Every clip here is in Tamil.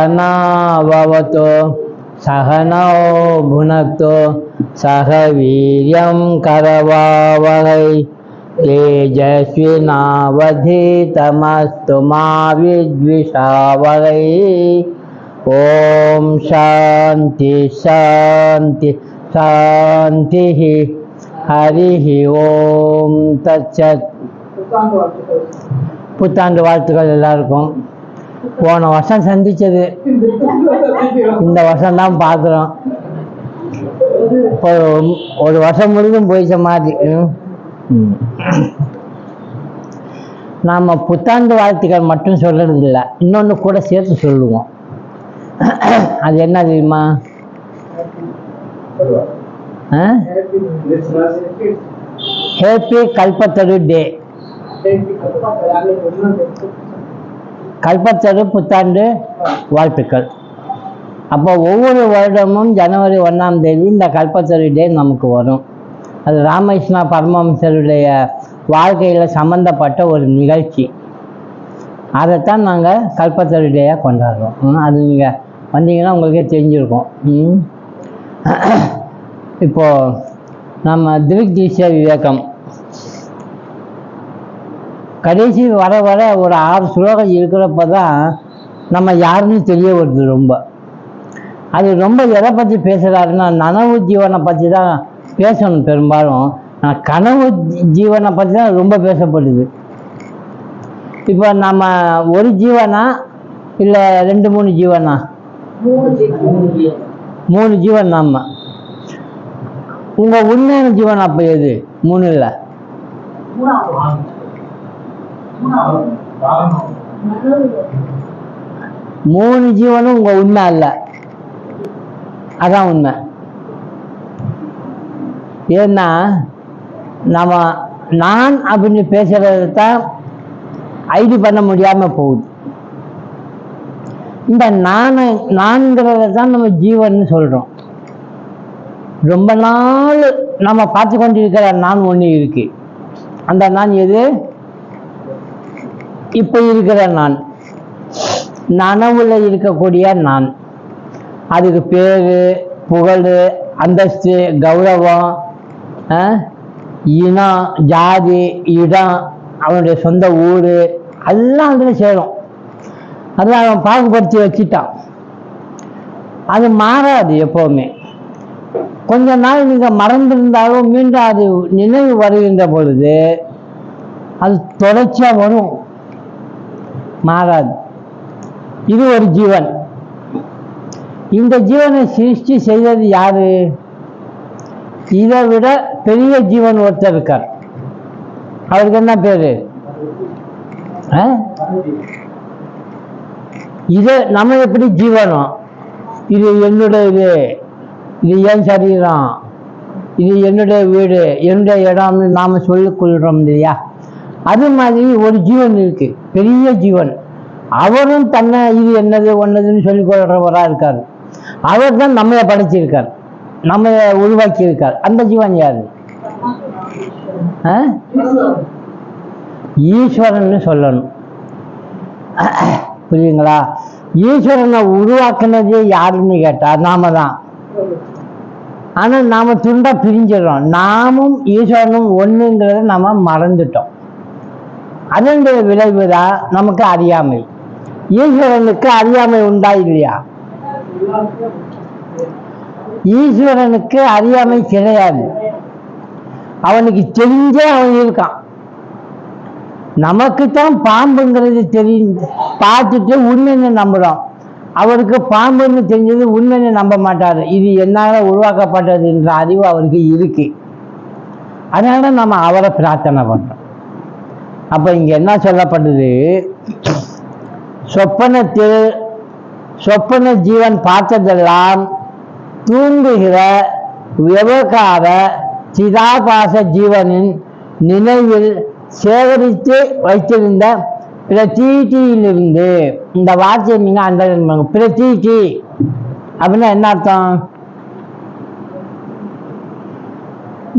सहना भवतु सहनौ भुनक्तु सह वीर्यं करवावहै तेजस्विनावधीतमस्तु मा विद्विषावहै। ओम शांति शांति शांति। हरि ओम तत्सत्। புத்தாண்டு வாழ்த்துக்கள் எல்லாருக்கும். போன வருஷம் சந்திச்சது இந்த வருஷம் தான் பார்க்குறோம். ஒரு வருஷம் முழுதும் போயிச்ச மாதிரி. நாம் புத்தாண்டு வாழ்த்துக்கள் மட்டும் சொல்றது இல்லை, இன்னொன்று கூட சேர்த்து சொல்லுவோம். அது என்ன தெரியுமா? ஹேப்பி கல்பத்தரு டே. கல்பத்தரு புத்தாண்டு வாழ்த்துக்கள். அப்போ ஒவ்வொரு வருடமும் ஜனவரி 1ஆம் தேதி இந்த கல்பத்தரு டே நமக்கு வரும். அது ராமகிருஷ்ணா பரமஹம்சருடைய வாழ்க்கையில் சம்மந்தப்பட்ட ஒரு நிகழ்ச்சி. அதைத்தான் நாங்கள் கல்பத்தரு டேயாக கொண்டாடுறோம். அது நீங்கள் வந்தீங்கன்னா உங்களுக்கே தெரிஞ்சிருக்கும். இப்போது நம்ம திருக்தீட்சை விவேகம் கடைசி வர வர ஒரு 6 ஸ்லோகம் இருக்கிறப்ப தான் நம்ம யாருன்னு தெரிய வருது. அது ரொம்ப எதை பற்றி பேசுகிறாருன்னா நனவு ஜீவனை பற்றி தான் பேசணும் பெரும்பாலும். கனவு ஜீவனை பற்றி தான் ரொம்ப பேசப்படுது. இப்போ நம்ம ஒரு ஜீவனா இல்லை 2-3 ஜீவனா? 3 ஜீவன். நம்ம உங்கள் உண்மையான ஜீவன் அப்போ எது? 3 இல்லை, 3 ஜீவனும் உங்க உண்மை அல்ல. அதான் உண்மை. ஏன்னா நம்ம நான் அப்படின்னு பேசுறது தான் ஐடி பண்ண முடியாம போகுது. இந்த நான்கிறத தான் நம்ம ஜீவன் சொல்றோம். ரொம்ப நாள் நம்ம பார்த்து கொண்டிருக்கிற நான் ஒண்ணு இருக்கு. அந்த நான் எது? இப்போ இருக்கிற நான், நனவுல இருக்கக்கூடிய நான். அதுக்கு பேரு, புகழ், அந்தஸ்து, கௌரவம், இனம், ஜாதி, இடம், அவனுடைய சொந்த ஊர் எல்லாம் அதில் சேரும். அதில் அவன் பாகுபடுத்தி வச்சுட்டான். அது மாறாது எப்போவுமே. கொஞ்ச நாள் நீங்கள் மறந்திருந்தாலும் மீண்டும் அது நினைவு வருகின்ற பொழுது அது தொடர்ச்சியாக வரும், மாறாது. இது ஒரு ஜீவன். இந்த ஜீவனை சிருஷ்டி செய்தது யாரு? இதை விட பெரிய ஜீவன் ஒருத்தர் இருக்கார். அவருக்கு என்ன பேரு? இது நம்ம எப்படி ஜீவனம்? இது என்னுடைய இது என் சரீரம், இது என்னுடைய வீடு, என்னுடைய இடம்னு நாம சொல்லிக் கொள்றோம் இல்லையா? அது மாதிரி ஒரு ஜீவன் இருக்கு, பெரிய ஜீவன். அவரும் தன்னை இது என்னது ஒன்னதுன்னு சொல்லிக் கொள்றவரா இருக்காரு. அவர் தான் நம்மளை படைச்சிருக்கார், நம்ம உருவாக்கி இருக்கார். அந்த ஜீவன் யாரு? ஈஸ்வரன் சொல்லணும். புரியுங்களா? ஈஸ்வரனை உருவாக்குனதே யாருன்னு கேட்டா நாம தான். ஆனா நாம துண்டா பிரிஞ்சிடறோம். நாமும் ஈஸ்வரனும் ஒண்ணுங்கிறத நாம மறந்துட்டோம். அதனுடைய விளைவு தான் நமக்கு அறியாமை. ஈஸ்வரனுக்கு அறியாமை உண்டா இல்லையா? ஈஸ்வரனுக்கு அறியாமை கிடையாது. அவனுக்கு தெரிஞ்சே அவன் இருக்கான். நமக்குத்தான் பாம்புங்கிறது தெரிஞ்சு பார்த்துட்டு உண்மைன்னு நம்புறோம். அவருக்கு பாம்புன்னு தெரிஞ்சது உண்மைன்னு நம்ப மாட்டாரு. இது என்னால உருவாக்கப்பட்டது என்ற அறிவு அவருக்கு இருக்கு. அதனால நம்ம அவரை பிரார்த்தனை பண்றோம். அப்ப இங்க என்ன சொல்லப்படுது? சொப்பன ஜீவன் பார்த்ததெல்லாம் தூங்குகிற விவகார சிதாபாச ஜீவனின் நினைவில் சேகரித்து வைத்திருந்த பிரதீதியிலிருந்து. இந்த வார்த்தையை நீங்க அண்டர்ஸ்டாண்ட் பண்ணுங்க. பிரதீதி அப்படின்னா என்ன அர்த்தம்?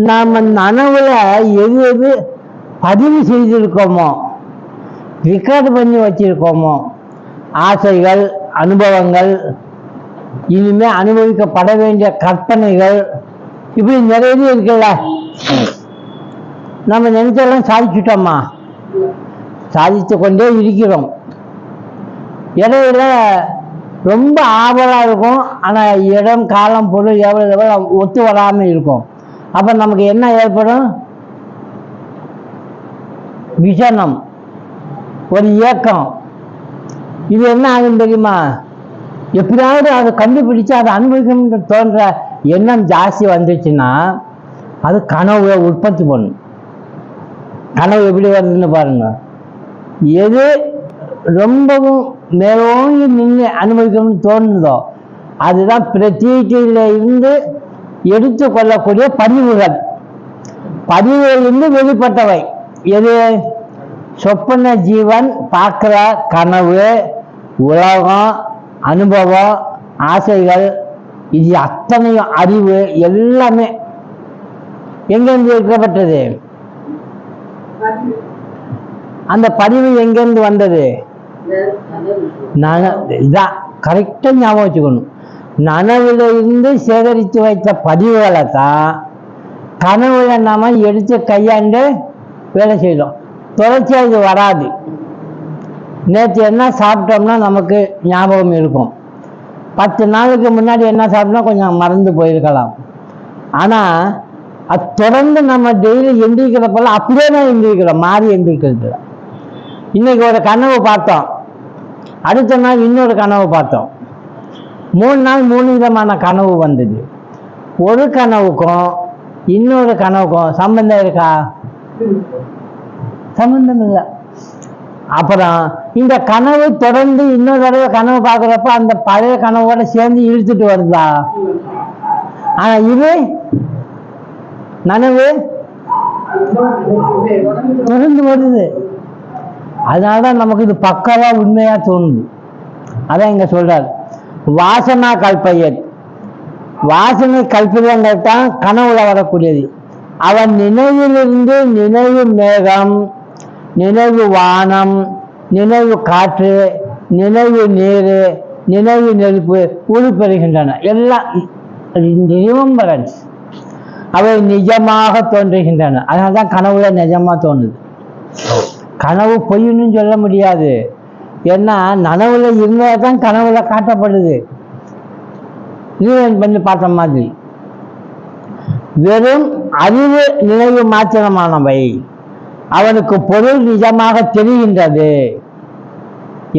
நாம நனவுல எது எது பதிவு செய்திருக்கோமோ, ரெக்கார்டு பண்ணி வச்சிருக்கோமோ, ஆசைகள், அனுபவங்கள், இனிமே அனுபவிக்கப்பட வேண்டிய கற்பனைகள், இப்படி நிறைய இருக்குல்ல. நம்ம நினைச்செல்லாம் சாதிச்சுட்டோமா? சாதித்து கொண்டே இருக்கிறோம். இடையில ரொம்ப ஆவலா இருக்கும், ஆனால் இடம் காலம் பொருள் எவ்வளோ ஒத்து வராமல் இருக்கும். அப்போ நமக்கு என்ன ஏற்படும்? விஷனம், ஒரு இயக்கம். இது என்ன ஆகும் தெரியுமா? எப்படியாவது அதை கண்டுபிடிச்சு அதை அனுபவிக்கணும்னு தோன்ற எண்ணம் ஜாஸ்தி வந்துச்சுன்னா அது கனவை உற்பத்தி பண்ணும். கனவு எப்படி வருதுன்னு பாருங்க. எது ரொம்பவும் மேலோங்கி நின்று அனுபவிக்கணும்னு தோணுதோ அதுதான் பிரத்யேகையில இருந்து எடுத்து கொள்ளக்கூடிய பதிவுகள். பதிவுகளிலிருந்து வெளிப்பட்டவை எது? சொப்பன ஜீவன் பார்க்கிற கனவு, உலகம், அனுபவம், ஆசைகள், இது அத்தனையும் அறிவு எல்லாமே எங்கிருந்து எடுக்கப்பட்டது? அந்த பதிவு எங்கிருந்து வந்தது? இதான் கரெக்டா ஞாபகம் வச்சுக்கணும். நனவுல இருந்து சேகரித்து வைத்த பதிவுகளை தான் கனவுல நாம எடுத்து கையாண்டு வேலை செய்தோம். தொடர்ச்சியா இது வராது. நேற்று என்ன சாப்பிட்டோம்னா நமக்கு ஞாபகம் இருக்கும். 10 நாளுக்கு முன்னாடி என்ன சாப்பிட்டோம்னா கொஞ்சம் மறந்து போயிருக்கலாம். ஆனா அது தொடர்ந்து நம்ம டெய்லி எந்திரிக்கிறப்பல அப்படியே தான் எந்திரிக்கிறோம், மாறி எந்திரிக்கிறது. இன்னைக்கு ஒரு கனவு பார்த்தோம், அடுத்த நாள் இன்னொரு கனவு பார்த்தோம். 3 நாள் 3 விதமான கனவு வந்தது. ஒரு கனவுக்கும் இன்னொரு கனவுக்கும் சம்பந்தம் இருக்கா? சம்பந்தம் இல்லை. அப்புறம் இந்த கனவு தொடர்ந்து இன்னொரு தடவை கனவு பார்க்குறப்ப அந்த பழைய கனவோட சேர்ந்து இழுத்துட்டு வருதா? ஆனா இது நனவு தொடர்ந்து வருது. அதனாலதான் நமக்கு இது பக்கவா உண்மையா தோணுது. அதான் இங்க சொல்றாரு, வாசனா கல்பையத். வாசனை கல்பிதங்கள் தான் கனவுல வரக்கூடியது. அவன் நினைவிலிருந்து நினைவு மேகம், நினைவு வானம், நினைவு காற்று, நினைவு நீர், நினைவு நெருப்பு உருப்பெறுகின்றன. எல்லாம் ரிமெம்பரன்ஸ், அவை நிஜமாக தோன்றுகின்றன. அதனால்தான் கனவுல நிஜமா தோணுது. கனவு பொய்ன்னு சொல்ல முடியாது. ஏன்னா நனவுல இருந்ததான் கனவுல காட்டப்படுது. பண்ணி பார்த்த மாதிரி வெறும் அறிவு நினைவு மாத்திரமானவை. அவனுக்கு பொருள் நிஜமாக தெரிகின்றது.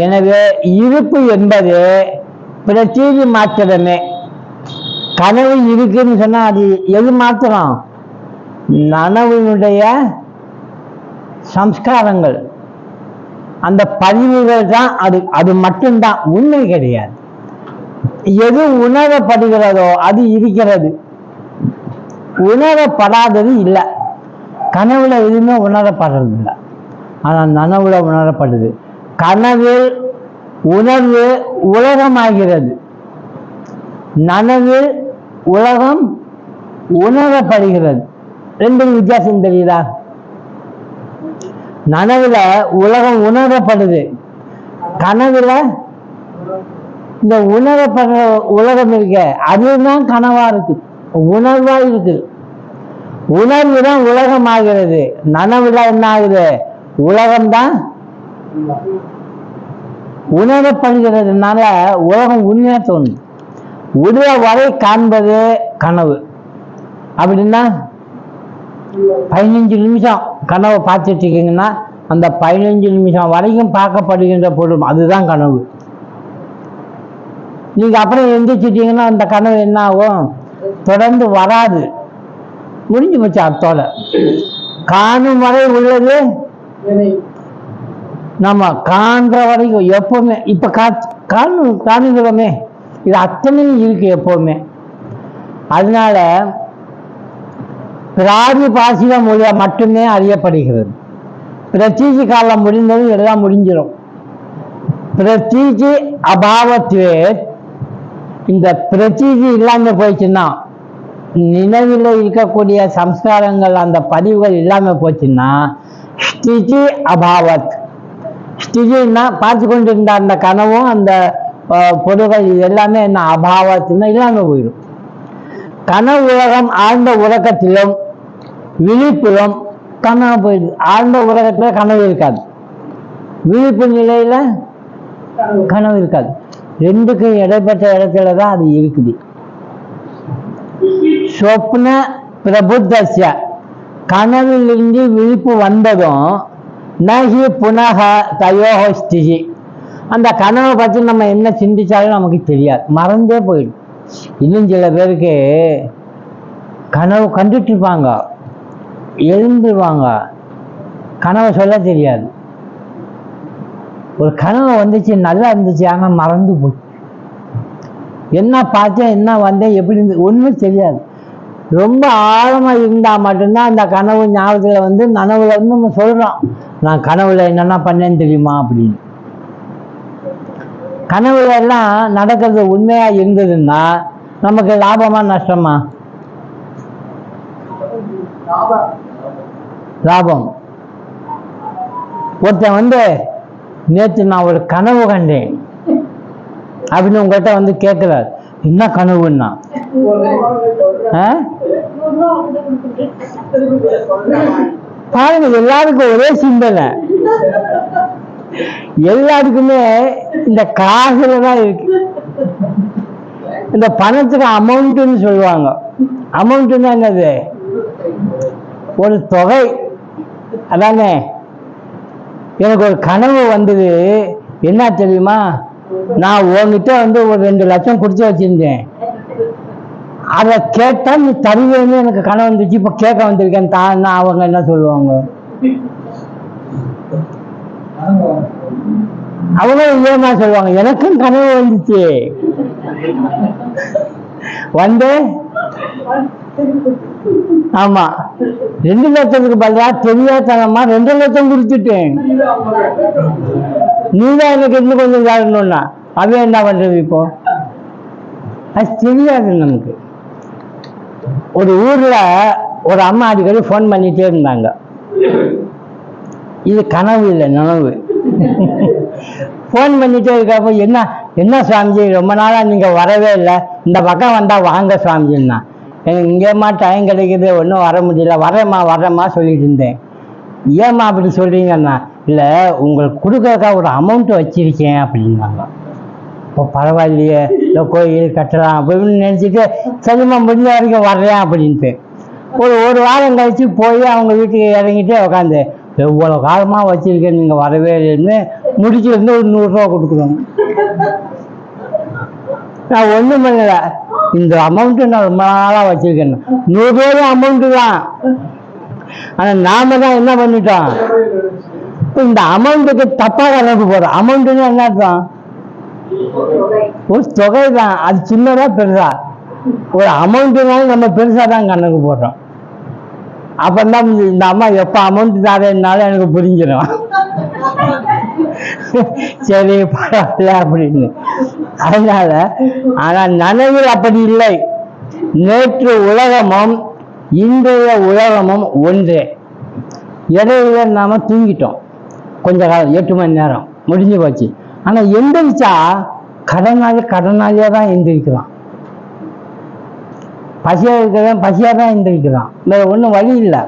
எனவே இருப்பு என்பது பிரச்சீதி மாத்திரமே. கனவு இருக்குன்னு சொன்னா அது எது மாத்திரம்? நனவினுடைய சம்ஸ்காரங்கள், அந்த பதிவுகள் தான். அது மட்டும்தான், உண்மை கிடையாது. எது உணரப்படுகிறதோ அது இருக்கிறது, உணரப்படாதது இல்லை. கனவுல எதுவுமே உணரப்படுறது இல்லை, ஆனால் நனவுல உணரப்படுது. கனவில் உணர்வு உலகமாகிறது, நனவில் உலகம் உணரப்படுகிறது. ரெண்டு வித்தியாசம் தெரியுதா? நனவுல உலகம் உணரப்படுது, கனவுல இந்த உணரப்படுற உலகம் இருக்க அதுதான் கனவா இருக்கு, உணர்வா இருக்கு. உணர்வு தான் உலகமாகிறது. நனவுல என்ன ஆகுது? உலகம்தான் உணரப்படுகிறதுனால உலகம் உண்மையா தோணுது. உடைய வரை காண்பது கனவு. அப்படின்னா 15 நிமிஷம் கனவை பார்த்துட்டு இருக்கீங்கன்னா அந்த 15 நிமிஷம் வரைக்கும் பார்க்கப்படுகின்ற பொருள் அதுதான் கனவு. நீங்க அப்புறம் எந்திரிச்சிட்டீங்கன்னா அந்த கனவு என்ன ஆகும்? தொடர்ந்து வராது, முடிஞ்சு போச்சு அத்தோட. காணும் வரை உள்ளது நம்ம காண்ற வரைக்கும் எப்பவுமே. இப்ப காணுகிறோமே, இது அத்தனையும் இருக்கு எப்பவுமே. அதனால பிராதி பாசிக மொழியா மட்டுமே அறியப்படுகிறது. பிரச்சீஜி காலம் முடிந்தது, எல்லாம் முடிஞ்சிடும். பிரச்சீஜி அபாவத்துவே, இந்த பிரச்சீஜி இல்லாம போயிடுச்சுன்னா, நினைவில் இருக்கக்கூடிய சம்ஸ்காரங்கள் அந்த பதிவுகள் இல்லாம போச்சுன்னா ஸ்திதி அபாவத். ஸ்திதினா பார்த்து கொண்டிருந்த அந்த கனவும் அந்த பொருள்கள் இது எல்லாமே என்ன அபாவத்தினா இல்லாமல் போயிடும். கனவு உலகம் ஆழ்ந்த உறக்கத்திலும் விழிப்பிலும் கனவு போயிடுது. ஆழ்ந்த உலகத்துல கனவு இருக்காது, விழிப்பு நிலையில கனவு இருக்காது. ரெண்டுக்கும் இடைப்பட்ட இடத்துல தான் அது இருக்குது. சொப்ன பிரபுத்தஸ்ய கனவிலிருந்து விழிப்பு வந்ததும் நகி புனக தயோஸ்திகி அந்த கனவை பற்றி நம்ம என்ன சிந்திச்சாலும் நமக்கு தெரியாது, மறந்தே போயிடும். இன்னும் சில பேருக்கு கனவு கண்டுட்டு இருப்பாங்க, எழுந்துருவாங்க, கனவை சொல்ல தெரியாது. ஒரு கனவு வந்துச்சு, நல்லா இருந்துச்சு, ஆனால் மறந்து போச்சு. என்ன பார்த்தேன், என்ன வந்தேன், எப்படி இருந்து ஒன்றும் தெரியாது. ரொம்ப ஆழமாக இருந்தால் மட்டும்தான் அந்த கனவு ஞாபகத்தில் வந்து நனவுல வந்து நம்ம சொல்கிறோம், நான் கனவுல என்னென்ன பண்ணேன்னு தெரியுமா அப்படின்னு. கனவுல எல்லாம் நடக்கிறது உண்மையா இருந்ததுன்னா நமக்கு லாபமா நஷ்டமா? லாபம். ஒருத்தன் வந்து நேற்று நான் ஒரு கனவு கண்டேன் அப்படின்னு உங்கள்கிட்ட வந்து கேட்கிறார், என்ன கனவுன்னா? பாருங்க, எல்லாருக்கும் ஒரே சிந்தனை, எல்லாருக்குமே இந்த காசுல தான் இருக்கு. இந்த பணத்துக்கு அமௌண்ட்னு சொல்லுவாங்க. அமௌண்ட்னா என்னது? ஒரு தொகை. அதானே, எனக்கு ஒரு கனவு வந்தது, என்ன தெரியுமா, நான் உன்கிட்ட வந்து ஒரு 2 லட்சம் கொடுத்து வச்சிருந்தேன், அதை கேட்டா நீ தருவேன்னு எனக்கு கனவு வந்துச்சு, இப்ப கேட்க வந்திருக்கேன் தான். அவங்க என்ன சொல்லுவாங்க? அவங்க ஏமா சொல்லுவாங்க, எனக்கும் கனவு வந்துச்சு, வந்து ஆமா 2 லட்சத்துக்கு பதிலா தெரியாதனமா 2 லட்சம் கொடுத்துட்டேன், நீதான் எனக்கு இன்னும் கொஞ்சம் தரணும்னா அவன் என்ன பண்றது? இப்போ அது தெரியாது நமக்கு. ஒரு ஊர்ல ஒரு அம்மா அடிக்கடி ஃபோன் பண்ணிட்டே இருந்தாங்க. இது கனவு இல்லை, நனவு. ஃபோன் பண்ணிட்டே இருக்கப்போ, என்ன என்ன சுவாமிஜி, ரொம்ப நாளா நீங்க வரவே இல்லை, இந்த பக்கம் வந்தா வாங்க சுவாமிஜின்னா. எனக்கு இங்கேம்மா டைம் கிடைக்குது, ஒன்றும் வர முடியல, வரேம்மா சொல்லிட்டு இருந்தேன். ஏம்மா அப்படி சொல்றீங்கன்னா, இல்லை உங்களுக்கு கொடுக்கறக்கா ஒரு அமௌண்ட் வச்சிருக்கேன் அப்படின்னாங்க. இப்போ பரவாயில்லையே, இல்லை கோயில் கட்டலாம் அப்படின்னு நினச்சிட்டு சரிம்மா முடிஞ்ச வரைக்கும் வர்றேன் அப்படின்ட்டு ஒரு வாரம் கழிச்சு போய் அவங்க வீட்டுக்கு இறங்கிட்டே உட்காந்து, எவ்வளோ காலமாக வச்சிருக்கேன் நீங்கள் வரவே இல்லைன்னு முடிச்சிருந்து ஒரு 100 ரூபா கொடுக்குறோங்க. நான் ஒன்றும் பண்ணல, இந்த அமௌண்ட்டு நான் ரொம்ப நாளாக வச்சிருக்கேன். 100 ரூபாயும் அமௌண்ட்டு தான். ஆனால் நாம தான் என்ன பண்ணிட்டோம், இந்த அமௌண்ட்டுக்கு தப்பாக கணக்கு போடுறோம். அமௌண்ட்டுன்னு என்ன அர்த்தம்? ஒரு தொகை தான், அது சின்னதா பெருசா. ஒரு அமௌண்ட்டுனாலும் நம்ம பெருசா தான் கணக்கு போடுறோம். அப்பதான் இந்த அம்மா எப்ப அமௌண்ட் தரேன்னாலும் எனக்கு புரிஞ்சிடும், சரி பரவாயில்ல அப்படின்னு. அதனால ஆனா நனவில் அப்படி இல்லை. நேற்று உலகமும் இன்றைய உலகமும் ஒன்றே. இடையில நாம தூங்கிட்டோம் கொஞ்ச காலம், 8 மணி நேரம் முடிஞ்சு போச்சு. ஆனா எந்திரிச்சா கடனாளியா தான் எந்திரிக்கலாம், பசியா இருக்கிறவன் பசியா தான் எந்திரிக்கிறான், வேற ஒன்றும் வழி இல்லை.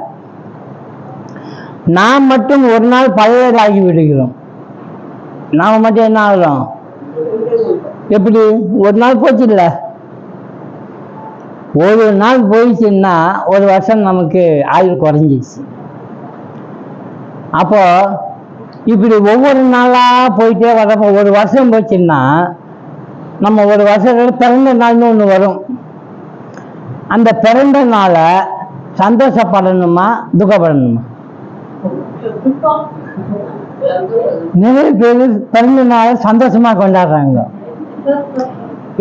நாம் மட்டும் ஒரு நாள் பழையதாகி விடுகிறோம். நாம மட்டும் என்ன ஆகிறோம்? எப்படி? ஒரு நாள் போச்சு இல்ல, ஒரு நாள் போயிடுச்சுன்னா 1 வருஷம் நமக்கு ஆயுள் குறைஞ்சிச்சு. அப்போ இப்படி ஒவ்வொரு நாளா போயிட்டே வரப்போ 1 வருஷம் போச்சுன்னா நம்ம 1 வருஷத்துல பிறந்த நாள்னு ஒன்று வரும். அந்த பிறந்த நாளை சந்தோஷப்படணுமா துக்கப்படணுமா? நிறைய பேர் பிறந்த நாளை சந்தோஷமா கொண்டாடுறாங்க.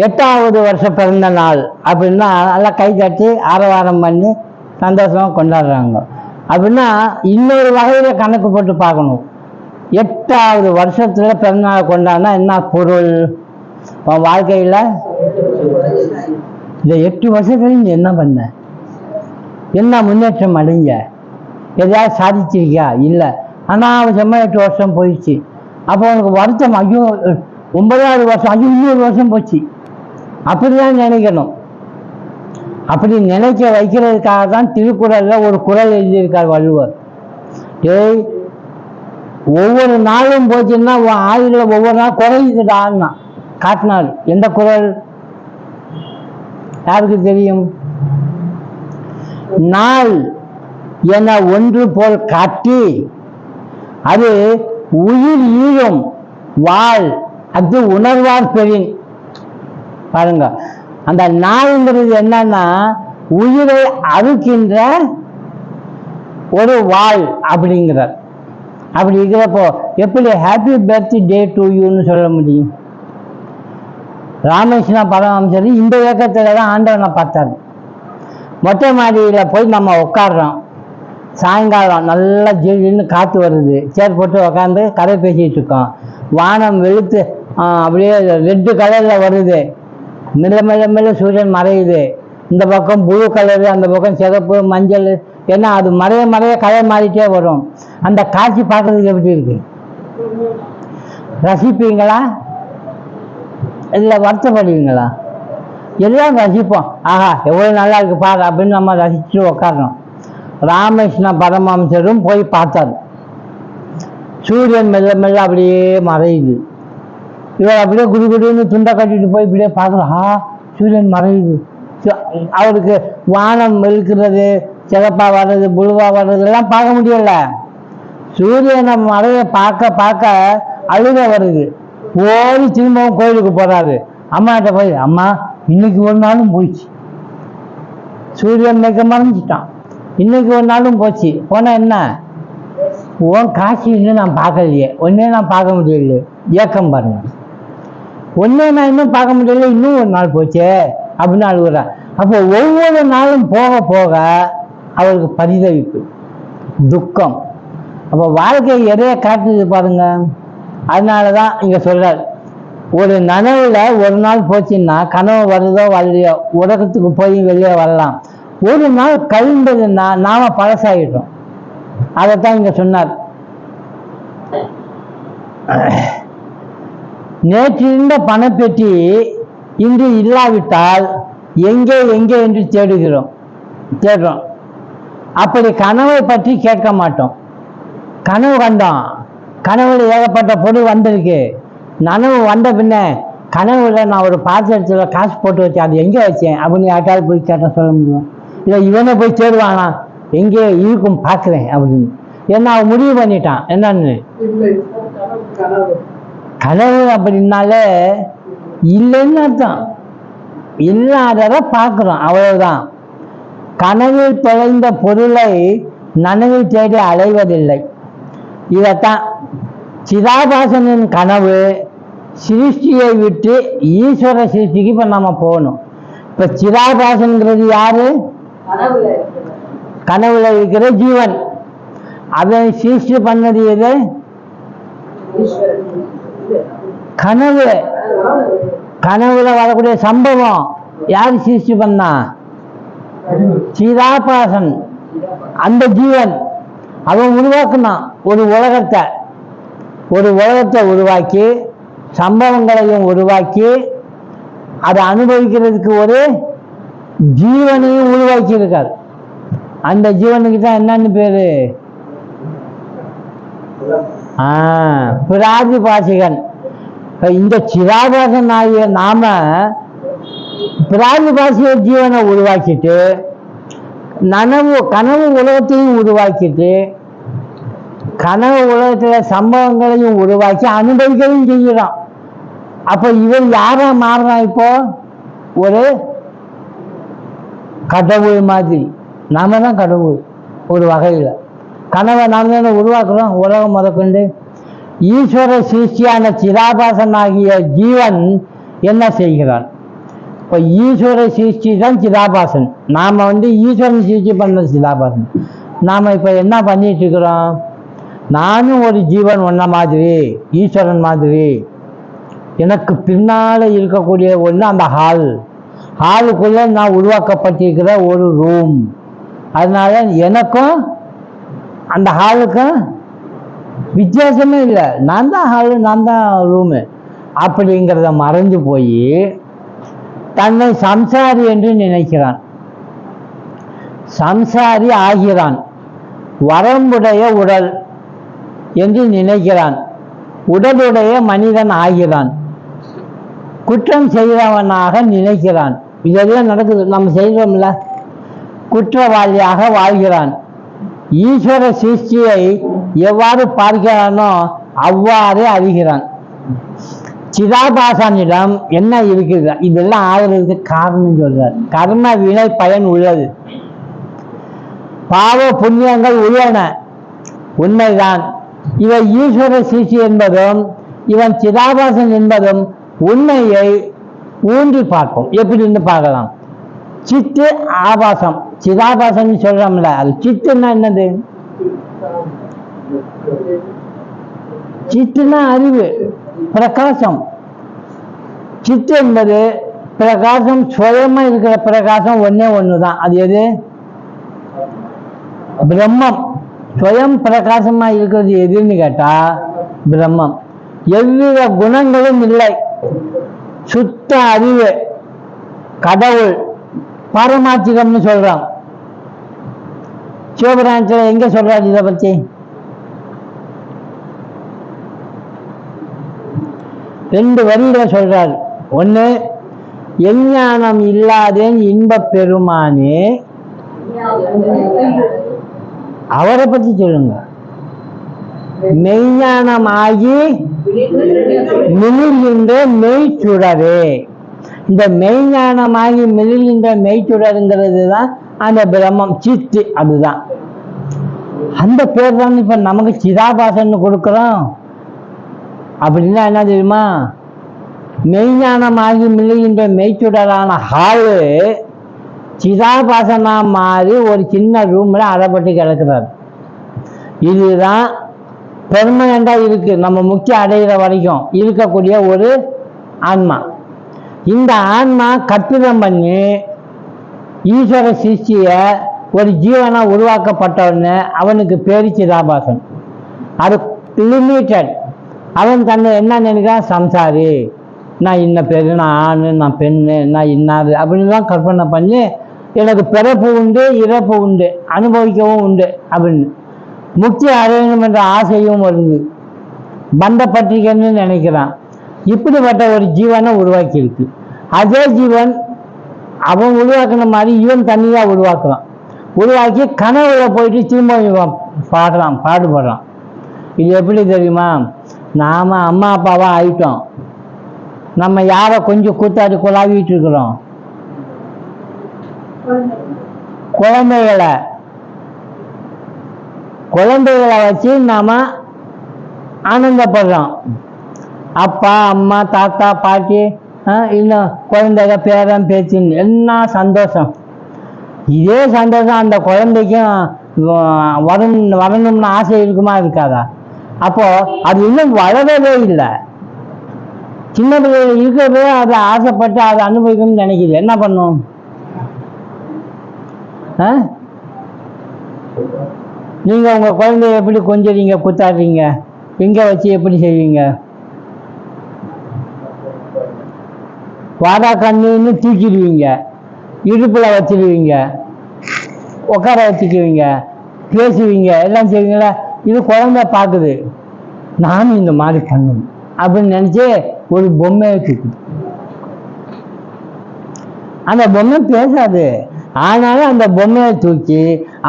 8வது வருஷம் பிறந்த நாள் அப்படின்னா நல்லா கை தட்டி ஆரவாரம் பண்ணி சந்தோஷமா கொண்டாடுறாங்க. அப்படின்னா இன்னொரு வகையில கணக்கு போட்டு பார்க்கணும். 8வது வருஷத்துல பிறந்த நாள் கொண்டாடினா என்ன பொருள்? உன் வாழ்க்கையில இந்த 8 வருஷத்துல நீ என்ன பண்ண? என்ன முன்னேற்றம் அடைஞ்ச? எதையாவது சாதிச்சிருக்கியா? இல்லை, அனாவசியமா 8 வருஷம் போயிடுச்சு. அப்போ உனக்கு வருத்தம், ஐயோ 9வது வருஷம், அது 100 வருஷம் போச்சு. அப்படிதான் நினைக்கணும். அப்படி நினைக்க வைக்கிறதுக்காக தான் திருக்குறள்ல ஒரு குறள் எழுதியிருக்கார் வள்ளுவர். ஏய், ஒவ்வொரு நாளும் போச்சுன்னா ஆயுள ஒவ்வொரு நாள் குறையுதுடான்னா காட்டினார். எந்த குறள் யாருக்கு தெரியும்? நாள் என ஒன்று போல் காட்டி அது உயிர் ஈழும் வாழ் அது உணர்வார் பெறின். பாருங்க, அந்த நாள்ங்கிறது என்னன்னா உயிரை அறுக்கின்ற ஒரு வாழ் அப்படிங்கிறார். அப்படி இருக்கிறப்போ எப்படி ஹாப்பி பர்த்டே டு யூன்னு சொல்ல முடியும்? ராமகிருஷ்ண பரமஹம்சர் இந்த இயக்கத்துல தான் ஆண்டவனை பார்த்தாரு. மொட்டை மாடியில் போய் நம்ம உட்காடுறோம். சாயங்காலம் நல்லா ஜில்லுன்னு காற்று வருது. சேர் போட்டு உட்காந்து கதை பேசிகிட்டு இருக்கோம். வானம் வெளுத்து அப்படியே ரெட்டு கலரில் வருது. மெல்ல மெல்ல மெல்ல சூரியன் மறையுது. இந்த பக்கம் ப்ளூ கலரு, அந்த பக்கம் சிகப்பு மஞ்சள். ஏன்னா அது மறைய மறைய கலர் மாறிட்டே வரும். அந்த காட்சி பார்க்கறதுக்கு எப்படி இருக்கு? ரசிப்பீங்களா இல்லை வருத்தப்படுவீங்களா? எல்லாம் ரசிப்போம். ஆஹா எவ்வளோ நல்லா இருக்கு பாரு அப்படின்னு நம்ம ரசிச்சு உட்காரணும். ராமகிருஷ்ண பரமஹம்சரும் போய் பார்த்தார். சூரியன் மெல்ல மெல்ல அப்படியே மறையுது. இவர் அப்படியே குடுகுடுன்னு துண்டை கட்டிட்டு போய் இப்படியே பார்க்குறோம். சூரியன் மறையுது. அவருக்கு வானம் வெளுக்கிறது, சிகப்பா வர்றது, புழுவா வர்றது எல்லாம் பார்க்க முடியல. சூரியனை மறைய பார்க்க பார்க்க அழுக வருது. ஓடி திரும்பவும் கோயிலுக்கு போறாரு. அம்மாட்ட போய், அம்மா இன்னைக்கு ஒரு நாளும் போயிடுச்சு. சூரியன் மிக மறைஞ்சிட்டான். இன்னைக்கு ஒரு நாளும் போச்சு. போனா என்ன? உன் காட்சி இன்னும் நான் பார்க்கலையே, ஒன்னே நான் பார்க்க முடியல. ஏக்கம் பாருங்க, ஒன்னே நான் இன்னும் பார்க்க முடியல, இன்னும் ஒரு நாள் போச்சே அப்படின்னு அழுகுறா. அப்போ ஒவ்வொரு நாளும் போக போக அவருக்கு பரிதவிப்பு, துக்கம். அப்போ வாழ்க்கை எதைய காட்டுது பாருங்க. அதனாலதான் இங்க சொல்றாரு, ஒரு நனவுல ஒரு நாள் போச்சுன்னா கனவு வருதோ வரலையோ உலகத்துக்கு போய் வெளியே வரலாம். ஒரு நாள் கழிந்ததுன்னா நாம பழசாயிட்டோம். அதைத்தான் இங்க சொன்னார். நேற்றிருந்த பணப்பெட்டி இன்று இல்லாவிட்டால் எங்கே எங்கே என்று தேடுறோம். அப்படி கனவை பற்றி கேட்க மாட்டோம். கனவு கண்டோம், கனவுல ஏகப்பட்ட பொருள் வந்திருக்கு. நனவு வந்த பின்ன கனவுல நான் ஒரு பாத்திரத்துல காசு போட்டு வச்சேன், அது எங்கே வச்சேன் அப்படின்னு யாருக்காவது போய் கேட்ட சொல்ல முடியும்? இல்லை இவனை போய் தேடுவானா, எங்கே இருக்கும் பார்க்குறேன் அப்படின்னு. ஏன்னா அவன் முடிவு பண்ணிட்டான் என்னன்னு. கனவு அப்படின்னாலே இல்லைன்னு அர்த்தம். இல்லாததை பார்க்குறோம், அவ்வளவுதான். கனவில் தொலைந்த பொருளை நனவில் தேடி அலைவதில்லை. இதைத்தான் சிதாபாசனின் கனவு சிருஷ்டியை விட்டு ஈஸ்வர சிருஷ்டிக்கு இப்ப நம்ம போகணும். இப்ப சிதாபாசன்கிறது யாரு? கனவுல இருக்கிற ஜீவன். அதை சிருஷ்டி பண்ணது எது? கனவு. கனவுல வரக்கூடிய சம்பவம் யாரு சிருஷ்டி பண்ணா? சிதாபாசன். அந்த ஜீவன் அவன் உருவாக்குனான் ஒரு உலகத்தை உருவாக்கி, சம்பவங்களையும் உருவாக்கி, அதை அனுபவிக்கிறதுக்கு ஒரு ஜீவனையும் உருவாக்கி இருக்கார். அந்த ஜீவனுக்கு தான் என்னன்னு பேரு? பிராதிபாசிகன். இந்த சிதாபாசன் ஆகிய நாம பிராதிபாசிக ஜீவனை உருவாக்கிட்டு, கனவு உலகத்தையும் உருவாக்கிட்டு, கனவு உலகத்துல சம்பவங்களையும் உருவாக்கி அனுபவிக்கவும் செய்யறோம். அப்ப இவர் யாரா மாறுறான்? இப்போ ஒரு கடவுள் மாதிரி. நாம தான் கடவுள் ஒரு வகையில. கனவை நாம தானே உருவாக்குறோம். உலகம் முதற்கொண்டு ஈஸ்வர சிருஷ்டியான சிதாபாசன் ஆகிய ஜீவன் என்ன செய்கிறான்? இப்போ ஈஸ்வர சிருஷ்டி தான் சிதாபாசன். நாம ஈஸ்வரன் சிருஷ்டி பண்ண சிதாபாசன். நாம இப்ப என்ன பண்ணிட்டு இருக்கிறோம்? நானும் ஒரு ஜீவன் ஒன்ன மாதிரி, ஈஸ்வரன் மாதிரி. எனக்கு பின்னால இருக்கக்கூடிய ஒன்று அந்த ஹாலுக்குள்ள நான் உருவாக்கப்பட்டிருக்கிற ஒரு ரூம். அதனால எனக்கும் அந்த ஹாலுக்கும் வித்தியாசமே இல்லை. நான் தான் ஹாலு, நான் தான் ரூமு. அப்படிங்கிறத மறந்து போய் தன்னை சம்சாரி என்று நினைக்கிறான், சம்சாரி ஆகிறான். வரம்புடைய உடல் என்று நினைக்கிறான், உடலுடைய மனிதன் ஆகிறான். குற்றம் செய்தவனாக நினைக்கிறான். இதெல்லாம் நடக்குது, நம்ம செய்கிறோம்ல. குற்றவாளியாக வாழ்கிறான். ஈஸ்வர சிருஷ்டியை எவ்வாறு பார்க்கிறானோ அவ்வாறு அறிகிறான். சிதாபாசனிடம் என்ன இருக்குது, இதெல்லாம் ஆகிறதுக்கு காரணம் சொல்றார். கர்ம வினை பயன் உள்ளது, பாவ புண்ணியங்கள் உள்ளன, உண்மைதான். இவன் ஈஸ்வர சிருஷ்டி என்பதும் இவன் சிதாபாசன் என்பதும் உண்மையை ஊன்றி பார்ப்போம். எப்படின்னு பார்க்கலாம். சித்து ஆபாசம், சிதாபாசம் சொல்றோம்ல, அது சித்துன்னா என்னது? சித்துனா அறிவு, பிரகாசம். சித்து என்பது பிரகாசம், சுயமா இருக்கிற பிரகாசம் ஒன்னே ஒண்ணுதான். அது எது? பிரம்மம். சுயம் பிரகாசமா இருக்கிறது எதுன்னு கேட்டா பிரம்மம். எவ்வித குணங்களும் இல்லை, சுத்த அறிவு, கடவுள், பாரமார்த்திகம்னு சொல்றான். சிவபுராணத்துல எங்க சொல்றாரு இதை பத்தி? ரெண்டு வரியில சொல்றாரு. ஒண்ணு, எஞ்ஞானம் இல்லாதேன் இன்பப் பெருமானே, அவரை பத்தி சொல்லுங்க. மெய்ஞானமாகி மிளிர்கின்ற மெய்ச்சுடரே. இந்த மெய்ஞானமாகி மிளிர்கின்ற மெய்ச்சுடருங்கிறது தான் அந்த பிரம்மம், சித்து. அதுதான் அந்த பேர் தான் இப்ப நமக்கு சிதாபாசன் கொடுக்கிறோம். அப்படின்னா என்ன தெரியுமா? மெய்ஞானமாகி மிளிர்கின்ற மெய்ச்சுடரான ஹாலு சிதாபாசனா மாறி ஒரு சின்ன ரூம்ல அறப்பட்டு கிடக்கிறார். இதுதான் பெர்மனண்டா இருக்கு, நம்ம முக்கிய அடைகிற வரைக்கும் இருக்கக்கூடிய ஒரு ஆன்மா. இந்த ஆன்மா கற்பிதம் பண்ணி ஈஸ்வர சிருஷ்டிய ஒரு ஜீவனா உருவாக்கப்பட்டவன்னு அவனுக்கு பேரு சிதாபாசன். அது லிமிட்டட். அவன் தன்னை என்ன நினைக்கிறான்? சம்சாரி, நான் இன்ன பேரு, நான் ஆணு, நான் பெண்ணு, நான் இன்னாரு அப்படின்னு தான் கற்பனை பண்ணி எனக்கு பிறப்பு உண்டு, இறப்பு உண்டு, அனுபவிக்கவும் உண்டு அப்படின்னு முக்தி அடையணும் என்ற ஆசையும் வருது, பந்தப்பட்டிருக்கேன்னு நினைக்கிறான். இப்படிப்பட்ட ஒரு ஜீவனை உருவாக்கி இருக்கு. அதே ஜீவன் அவன் உருவாக்குன மாதிரி இவன் தனியாக உருவாக்குறான். உருவாக்கி கனவுல போயிட்டு திரும்ப பாடுபடுறான். இது எப்படி தெரியுமா? நாம அம்மா அப்பாவா ஆயிட்டோம், நம்ம யாரை கொஞ்சம் கூத்தாடி குழாவிட்டு இருக்கிறோம்? குழந்தைகளை வச்சு நாம ஆனந்தப்படுறோம். அப்பா, அம்மா, தாத்தா, பாட்டி, இன்னும் குழந்தைங்க, பேரன், பேச்சுன்னு என்ன சந்தோஷம். இதே சந்தோஷம் அந்த குழந்தைக்கும் வரணும்னு ஆசை இருக்குமா, இருக்காதா? அப்போ அது இன்னும் வளரவே இல்லை. சின்ன பிள்ளைகள் இருக்கிறதே அதை ஆசைப்பட்டு அதை அனுபவிக்கணும்னு நினைக்குது. என்ன பண்ணும்? நீங்க உங்க குழந்தைய எப்படி கொஞ்சறீங்க, குத்தாடுறீங்க? எங்க வச்சு எப்படி செய்வீங்க? வாடா கண்ணுன்னு தூக்கிடுவீங்க, இடுப்புல வச்சிடுவீங்க, உட்கார வச்சுக்குவீங்க, பேசுவீங்க, எல்லாம் செய்வீங்களா? இது குழந்தை பார்க்குது, நானும் இந்த மாதிரி பண்ணணும் அப்படின்னு நினைச்சு ஒரு பொம்மையை தூக்குது. அந்த பொம்மை பேசாது, ஆனாலும் அந்த பொம்மையை தூக்கி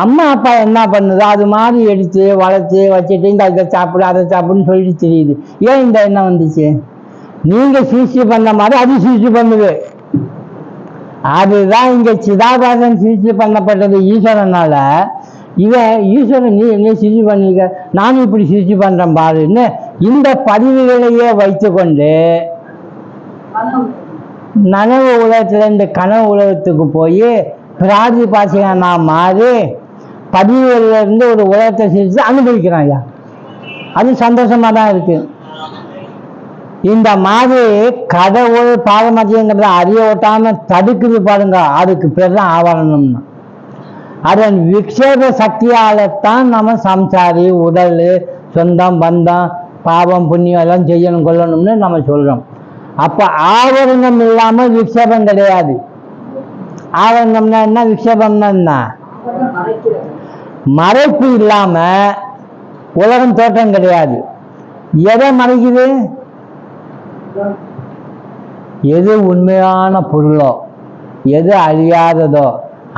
அம்மா அப்பா என்ன பண்ணுதோ அது மாதிரி எடுத்து வளர்த்து வச்சுட்டு இந்த இதை சாப்பிடு, அதை சாப்பிடுன்னு சொல்லிட்டு தெரியுது. ஏன் இந்த எண்ணம் வந்துச்சு? நீங்க சிருஷ்டி பண்ண மாதிரி அது சிருஷ்டி பண்ணுது. அதுதான் இங்க சிதாபாசன் சிருஷ்டி பண்ணப்பட்டது ஈஸ்வரனால. இவன் ஈஸ்வரன், நீ என்ன சிருஷ்டி பண்ணிருக்க, நானும் இப்படி சிருஷ்டி பண்றேன் பாருன்னு இந்த பதிவுகளையே வைத்து கொண்டு நனவு உலகத்துல இந்த கனவு உலகத்துக்கு போய் பிராதி பாசிகனா மாறி பதிவுகள்ல இருந்து ஒரு உலகத்தை சிரிச்சு அனுபவிக்கிறான். ஐயா, அது சந்தோஷமா தான் இருக்கு. இந்த மாதிரி கடவுள் பாரமாத்தியங்கிறத அறிய ஓட்டாம தடுக்குது பாருங்க, அதுக்கு பேர் தான் ஆவரணம்னா. அதன் விக்ஷேப சக்தியால்தான் நம்ம சம்சாரி, உடல், சொந்தம், பந்தம், பாவம், புண்ணியம் எல்லாம் செய்யணும் கொள்ளணும்னு நம்ம சொல்றோம். அப்ப ஆவரணம் இல்லாம விக்ஷேபம் கிடையாது. ஆவரணம்னா என்ன, விக்ஷேபம்னா என்ன? மறைப்பு இல்லாம உலகம் தோற்றம் கிடையாது. எதை மறைக்குது? எது உண்மையான பொருளோ, எது அழியாததோ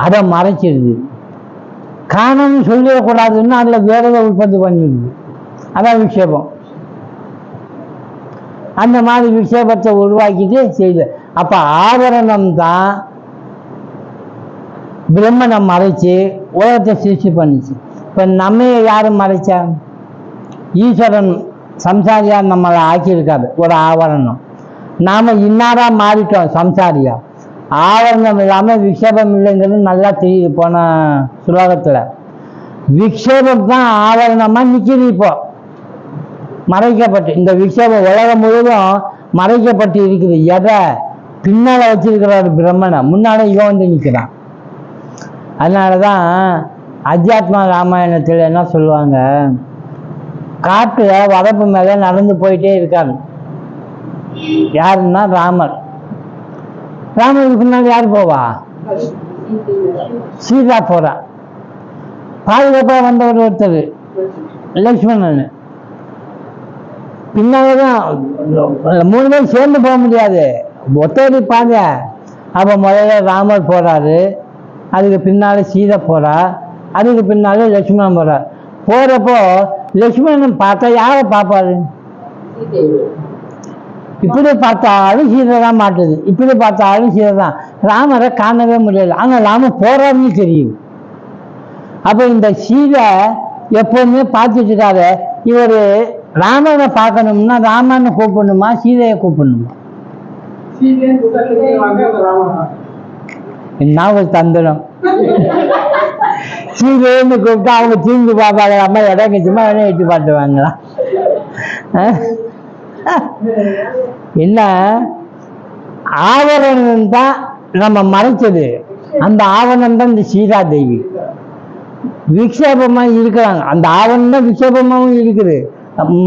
அதை மறைச்சிருது. காரணம் சொல்லிடக்கூடாதுன்னு அதில் வேற ஏதோ உற்பத்தி பண்ணிடுது. அதான் விக்ஷேபம். அந்த மாதிரி விக்ஷேபத்தை உருவாக்கிட்டு செய்யுது. அப்ப ஆவரணம் தான் பிரம்மனை மறைச்சு உலகத்தை சிருஷ்டி பண்ணிச்சு. இப்ப நம்ம யாரும் மறைச்சா? ஈஸ்வரன் சம்சாரியா நம்மளை ஆக்கியிருக்காரு, ஒரு ஆவரணம். நாம இன்னாரா மாறிட்டோம் சம்சாரியா. ஆவரணம் இல்லாம விக்ஷேபம் இல்லைங்கிறது நல்லா தெரியுது போன சுலோகத்துல. விக்ஷேபம் தான் ஆவரணமா நிக்குது. இப்போ மறைக்கப்பட்டு இந்த விக்ஷேபம் உலகம் முழுவதும் மறைக்கப்பட்டு இருக்குது. எதை? பின்னால வச்சிருக்கிறார் பிரம்மனை, முன்னால இவன் வந்து நிற்கிறான். அதனாலதான் அத்தியாத்மா ராமாயணத்தில் என்ன சொல்லுவாங்க, காட்டுல வரப்பு மேல நடந்து போயிட்டே இருக்காரு. யாருன்னா ராமர். ராமருக்கு பின்னாடி யார் போவா? சீதா போறா. பாதுகாப்பா வந்தவர் ஒருத்தர் லட்சுமணன். பின்னால்தான் 3 பேரும் சேர்ந்து போக முடியாது, ஒத்தடி பாதை. அப்ப முதல்ல ராமர் போறாரு, அதுக்கு பின்னால சீதை போறா, அதுக்கு பின்னால லட்சுமணன் போறார். போறப்போ லட்சுமணன் பார்த்தா யாரை பார்ப்பாரு? இப்படி பார்த்தாலும் சீதை தான் மாட்டுது, இப்படி பார்த்தாலும் சீதை தான். ராமரை காணவே முடியல. ஆனா ராமர் போறாருன்னு தெரியும். அப்ப இந்த சீதை எப்பவுமே பார்த்துட்டு இருக்காரு. இவரு ராமனை பார்க்கணும்னா ராமனை கூப்பிடணுமா, சீதையை கூப்பிடணுமா? என்ன ஒரு தந்திரம்! சீதைன்னு கூப்பிட்டா அவங்க தீர்ந்து பார்ப்பாங்க, அம்மா இடம் கட்சிமா இடம் எட்டி பார்த்துவாங்களா? என்ன ஆவரணம் தான் நம்ம மறைச்சது. அந்த ஆவணம் தான் இந்த சீதா தேவி. விக்ஷேபமா இருக்கிறாங்க. அந்த ஆவணம் தான் விக்ஷேபமாவும் இருக்குது,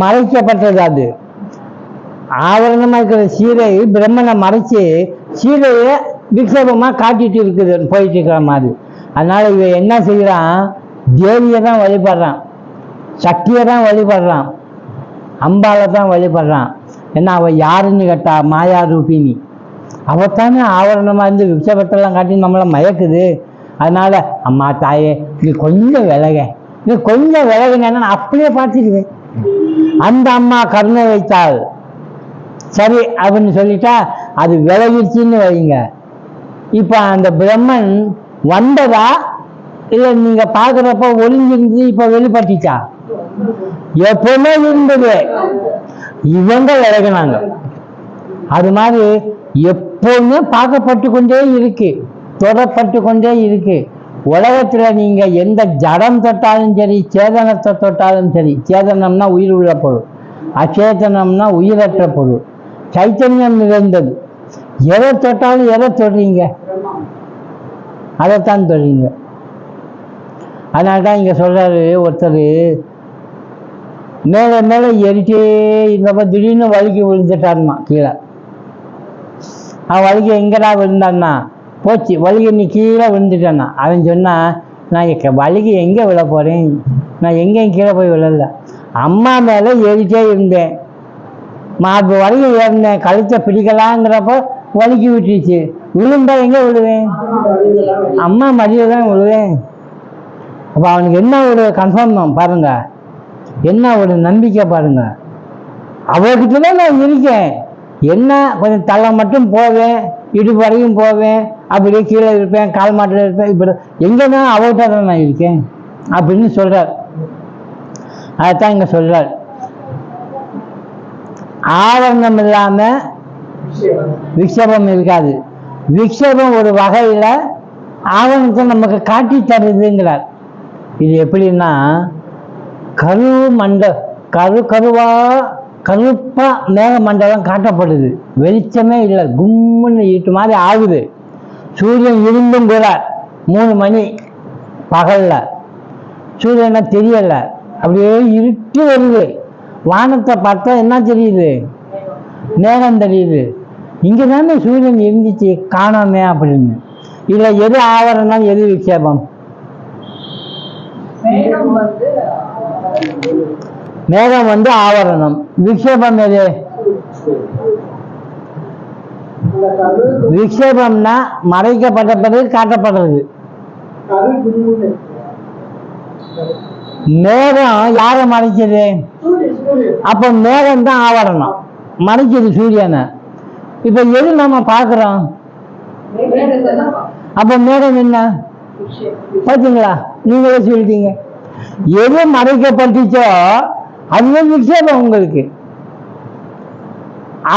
மறைக்கப்பட்டது. அது ஆவரணமா இருக்கிற சீதை பிரம்மனை மறைச்சு சீதையை விக்ஷேபமா காட்டிட்டு இருக்குது, போயிட்டு இருக்கிற மாதிரி. அதனால இவ என்ன செய்யறான்? தேவியை தான் வழிபடுறான், சக்தியை தான் வழிபடுறான், அம்பாலை தான் வழிபடுறான். ஏன்னா அவ யாருன்னு கேட்டா மாயா ரூபினி. அவத்தானே ஆவரணமா இருந்து விக்ஷேபத்தெல்லாம் காட்டி நம்மளை மயக்குது. அதனால அம்மா தாயே நீ கொஞ்சம் விலக, நீ கொஞ்சம் விலகுனா நான் அப்படியே பார்த்துக்குவேன். அந்த அம்மா கருணை வைத்தாள், சரி அப்படின்னு சொல்லிட்டா அது விலகிடுச்சின்னு வைங்க. இப்ப அந்த பிரம்மன் வந்ததா இல்ல நீங்க பாக்குறப்ப ஒளிஞ்சிருந்து இப்ப வெளிப்பட்டுச்சா? எப்பவுமே இருந்தது, இவங்க விலகினாங்க. அது மாதிரி எப்பவுமே பார்க்கப்பட்டு கொண்டே இருக்கு, தொடப்பட்டு கொண்டே இருக்கு. உலகத்துல நீங்க எந்த ஜடம் தொட்டாலும் சரி, சேதனத்தை தொட்டாலும் சரி, சேதனம்னா உயிர் உள்ள பொருள், அச்சேதனம்னா உயிரற்ற பொருள், சைத்தன்யம் நிறைந்தது. எதை தொட்டாலும் எதை தொடுறீங்க? அதைத்தான் தொடுறீங்க. அதனால்தான் இங்க சொல்றாரு ஒருத்தர், மேல மேல ஏறிட்டே இருந்தப்ப திடீர்னு வலிக்கு விழுந்துட்டாருமா கீழே. அவன் வலிக்கு எங்கடா விழுந்தான்னா, போச்சு வலிக்கு நீ கீழே விழுந்துட்டான்னா. அவன் சொன்னா, நான் வலிக்கு எங்க விழ போறேன், நான் எங்கேயும் கீழே போய் விழல, அம்மா மேல ஏறிட்டே இருந்தேன், மார்பு வரைக்கும் ஏறினேன், கழுத்தை பிடிக்கலாங்கிறப்ப வலிக்கு விட்டுருச்சு, விழுந்தா எங்க விழுவேன்? அம்மா மடியில தான் விழுவேன். அப்ப அவனுக்கு என்ன ஒரு கன்ஃபார்ம் பாருங்க, என்ன ஒரு நம்பிக்கை பாருங்க. அவர்கிட்டதான் நான் இருக்கேன், என்ன கொஞ்சம் தலை மட்டும் போவேன், இடுப்பு வரைக்கும் போவேன், அப்படியே கீழே இருப்பேன், கால் மாட்டில் இருப்பேன், இப்படி எங்கன்னா அவர்கிட்ட தான் நான் இருக்கேன் அப்படின்னு சொல்றார். அதைத்தான் இங்க சொல்றார். ஆவரணம் இல்லாம விக்ஷேபம் இருக்காது. விக்ஷேபம் ஒரு வகையில ஆவரணத்தை நமக்கு காட்டி தருதுங்கிறார். இது எப்படின்னா, கருப்பா மேக மண்டலம் காட்டப்படுது, வெளிச்சமே இல்லை, கும்முன்னு இருட்டு மாதிரி ஆகுது. சூரியன் இருந்தும் கூட 3 மணி பகல்ல சூரியனை தெரியல, அப்படியே இருட்டு வருது. வானத்தை பார்த்தா என்ன தெரியுது? மேகம் தெரியுது. இங்கே தானே சூரியன் இருந்துச்சு காணாமே அப்படின்னு. இல்லை எது ஆவரணம் எது விக்ஷேபம்? மேகம் வந்து ஆவரணம். விக்ஷேபம் எது? விக்ஷேபம்னா மறைக்கப்பட்ட பிறகு காட்டப்படுறது. மேகம் யாரை மறைச்சது? அப்ப மேகம் தான் ஆவரணம், மறைச்சது சூரியனை. இப்ப எது நம்ம பார்க்கிறோம்? அப்ப மேகம் என்ன பார்த்தீங்களா? நீங்களே சொல்லிட்டீங்க. எது மறைக்கப்பட்டுச்சோ அதுவே விக்ஷேபம் உங்களுக்கு.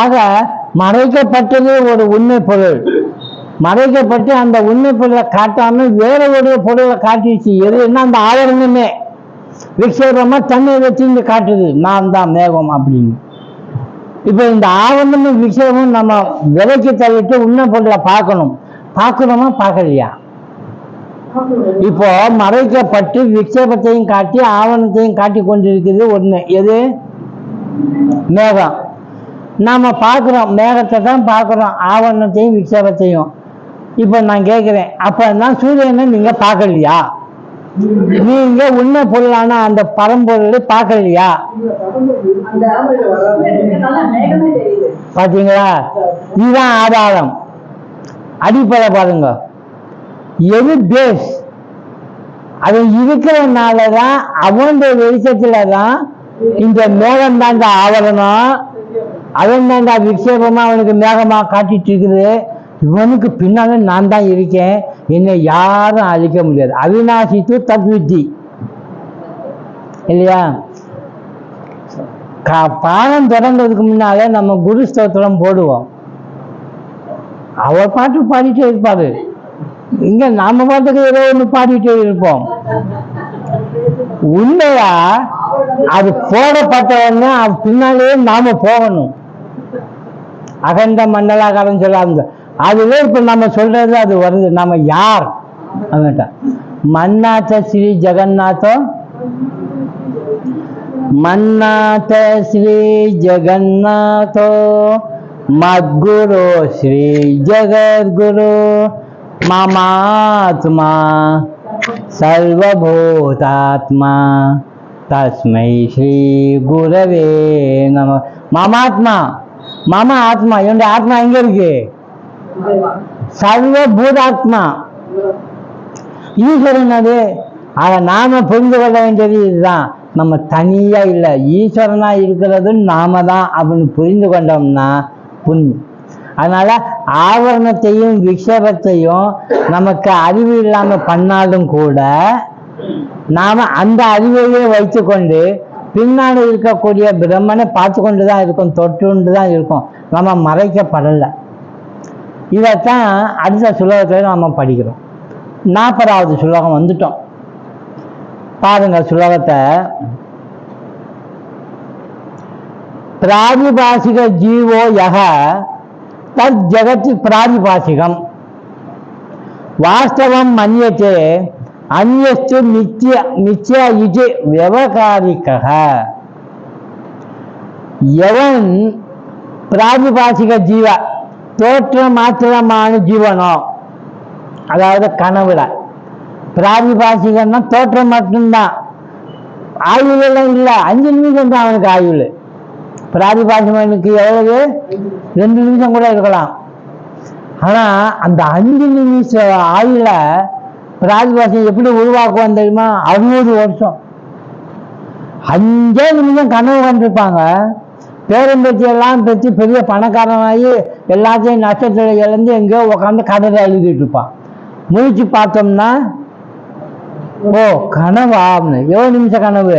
ஆக மறைக்கப்பட்டது ஒரு உண்மை பொருள், மறைக்கப்பட்டு அந்த உண்மை பொருளை காட்டாம வேற ஒரு பொருளை காட்டிடுச்சு. எதுன்னா அந்த ஆவரணமே விக்ஷேபமா தன்னை வச்சு இங்க காட்டுது, நான் தான் மேகம் அப்படின்னு. இப்ப இந்த ஆவரணமும் விக்ஷேபமும் நம்ம விலைக்கு தள்ளிட்டு உண்மை பொருளை பார்க்கணும். பார்க்கணுமா பார்க்கலையா? இப்போ மறைக்கப்பட்டு விக்ஷேபத்தையும் காட்டி ஆவணத்தையும் காட்டி கொண்டிருக்குது ஒண்ணு. எது? மேகம். நாம பார்க்கிறோம், மேகத்தை தான் பார்க்கிறோம், ஆவரணத்தையும் விக்ஷேபத்தையும். இப்ப நான் கேட்கிறேன், அப்ப நான் சூரியனை நீங்க பார்க்கலையா? நீங்க உண்மை பொருளான அந்த பரம்பொருளை பார்க்கலையா? பாத்தீங்களா? இதுதான் ஆதாரம், அடிப்படை. பாருங்க, எது பேஸ்? அது இருக்கிறதுனாலதான் அவனுடைய வெளிச்சத்துலதான் இந்த மேகம் தாண்டா ஆவரணம், அவன் தாண்டா விக்ஷேபமா அவனுக்கு மேகமா காட்டிட்டு இருக்குது. இவனுக்கு பின்னால நான் தான் இருக்கேன், என்னை யாரும் அழிக்க முடியாது. அவிநாசி து தத்வித்தி இல்லையா? பாடம் தொடர்ந்ததுக்கு முன்னாலே நம்ம குரு ஸ்தோத்திரம் போடுவோம். அவர் பாட்டு பாடிட்டே இருப்பாரு, இங்க நாம பாட்டுக்கு ஏதோ ஒண்ணு பாடிட்டே இருப்போம். உண்மையா அது போடப்பட்டவன்னு பின்னாலே நாம போகணும். அகண்ட மண்டலாகாரம் சொல்லாங்க. அதுவே இப்ப நம்ம சொல்றது அது வருது. நம்ம யார்? மன்னாத ஸ்ரீ ஜெகநாதோ, மன்னாத ஸ்ரீ ஜெகநாதோ மத்குரு ஸ்ரீ ஜெகத்குரு மமாத்மா சர்வபூதாத்மா தஸ்மை ஸ்ரீ குரவே நம. மமாத்மா, மம ஆத்மா, என்னுடைய ஆத்மா எங்க இருக்கு? சர்வபூதாத்மா ஈஸ்வரன். அது ஆக நாம புரிந்து கொள்ள வேண்டியது இதுதான். நம்ம தனியா இல்லை, ஈஸ்வரனா இருக்கிறது நாம தான் அப்படின்னு புரிந்து கொண்டோம்னா புரிஞ்சு. அதனால ஆவரணத்தையும் விக்ஷேபத்தையும் நமக்கு அறிவு இல்லாம பண்ணாலும் கூட நாம அந்த அறிவையே வைத்து கொண்டு பின்னாடி இருக்கக்கூடிய பிரம்மனை பார்த்து கொண்டுதான் இருக்கும், தொட்டுதான் இருக்கும். நம்ம மறைக்கப்படலை. இதைத்தான் அடுத்த சுலோகத்துல நம்ம படிக்கிறோம். 40வது சுலோகம் வந்துட்டோம். பாருங்க சுலோகத்தை. பிராதிபாசிக ஜீவோ யக தத் ஜகத் பிராதிபாசிகம் வாஸ்தவம் மன்யத்தே அந்யஸ்து மித்யா இது விவகாரிக்கக. எவன் பிராதிபாசிக ஜீவ தோற்ற மாத்திரமான ஜீவனோ, அதாவது கனவுல பிராதிபாசிகன்னா தோற்றம் மட்டும்தான், ஆயுள் எல்லாம் இல்லை. 5 நிமிஷம் தான் அவனுக்கு ஆயுள். பிராதிபாசிகனுக்கு எவ்வளவு? 2 நிமிஷம் கூட இருக்கலாம். ஆனா அந்த 5 நிமிஷம் ஆயுள பிராதிபாசிகம் எப்படி உருவாக்குவான் தெரியுமா? 60 வருஷம். 5 நிமிஷம் கனவு கண்டிருப்பாங்க. பேரம்பேச்சியெல்லாம் பெற்று பெரிய பணக்காரனாகி எல்லாத்தையும் நட்சத்திரம் இழந்து எங்கேயோ உட்காந்து கதையை எழுதிட்டு இருப்பான். முழிச்சு பார்த்தோம்னா ஓ கனவா? எவ்வளவு நிமிஷம் கனவு?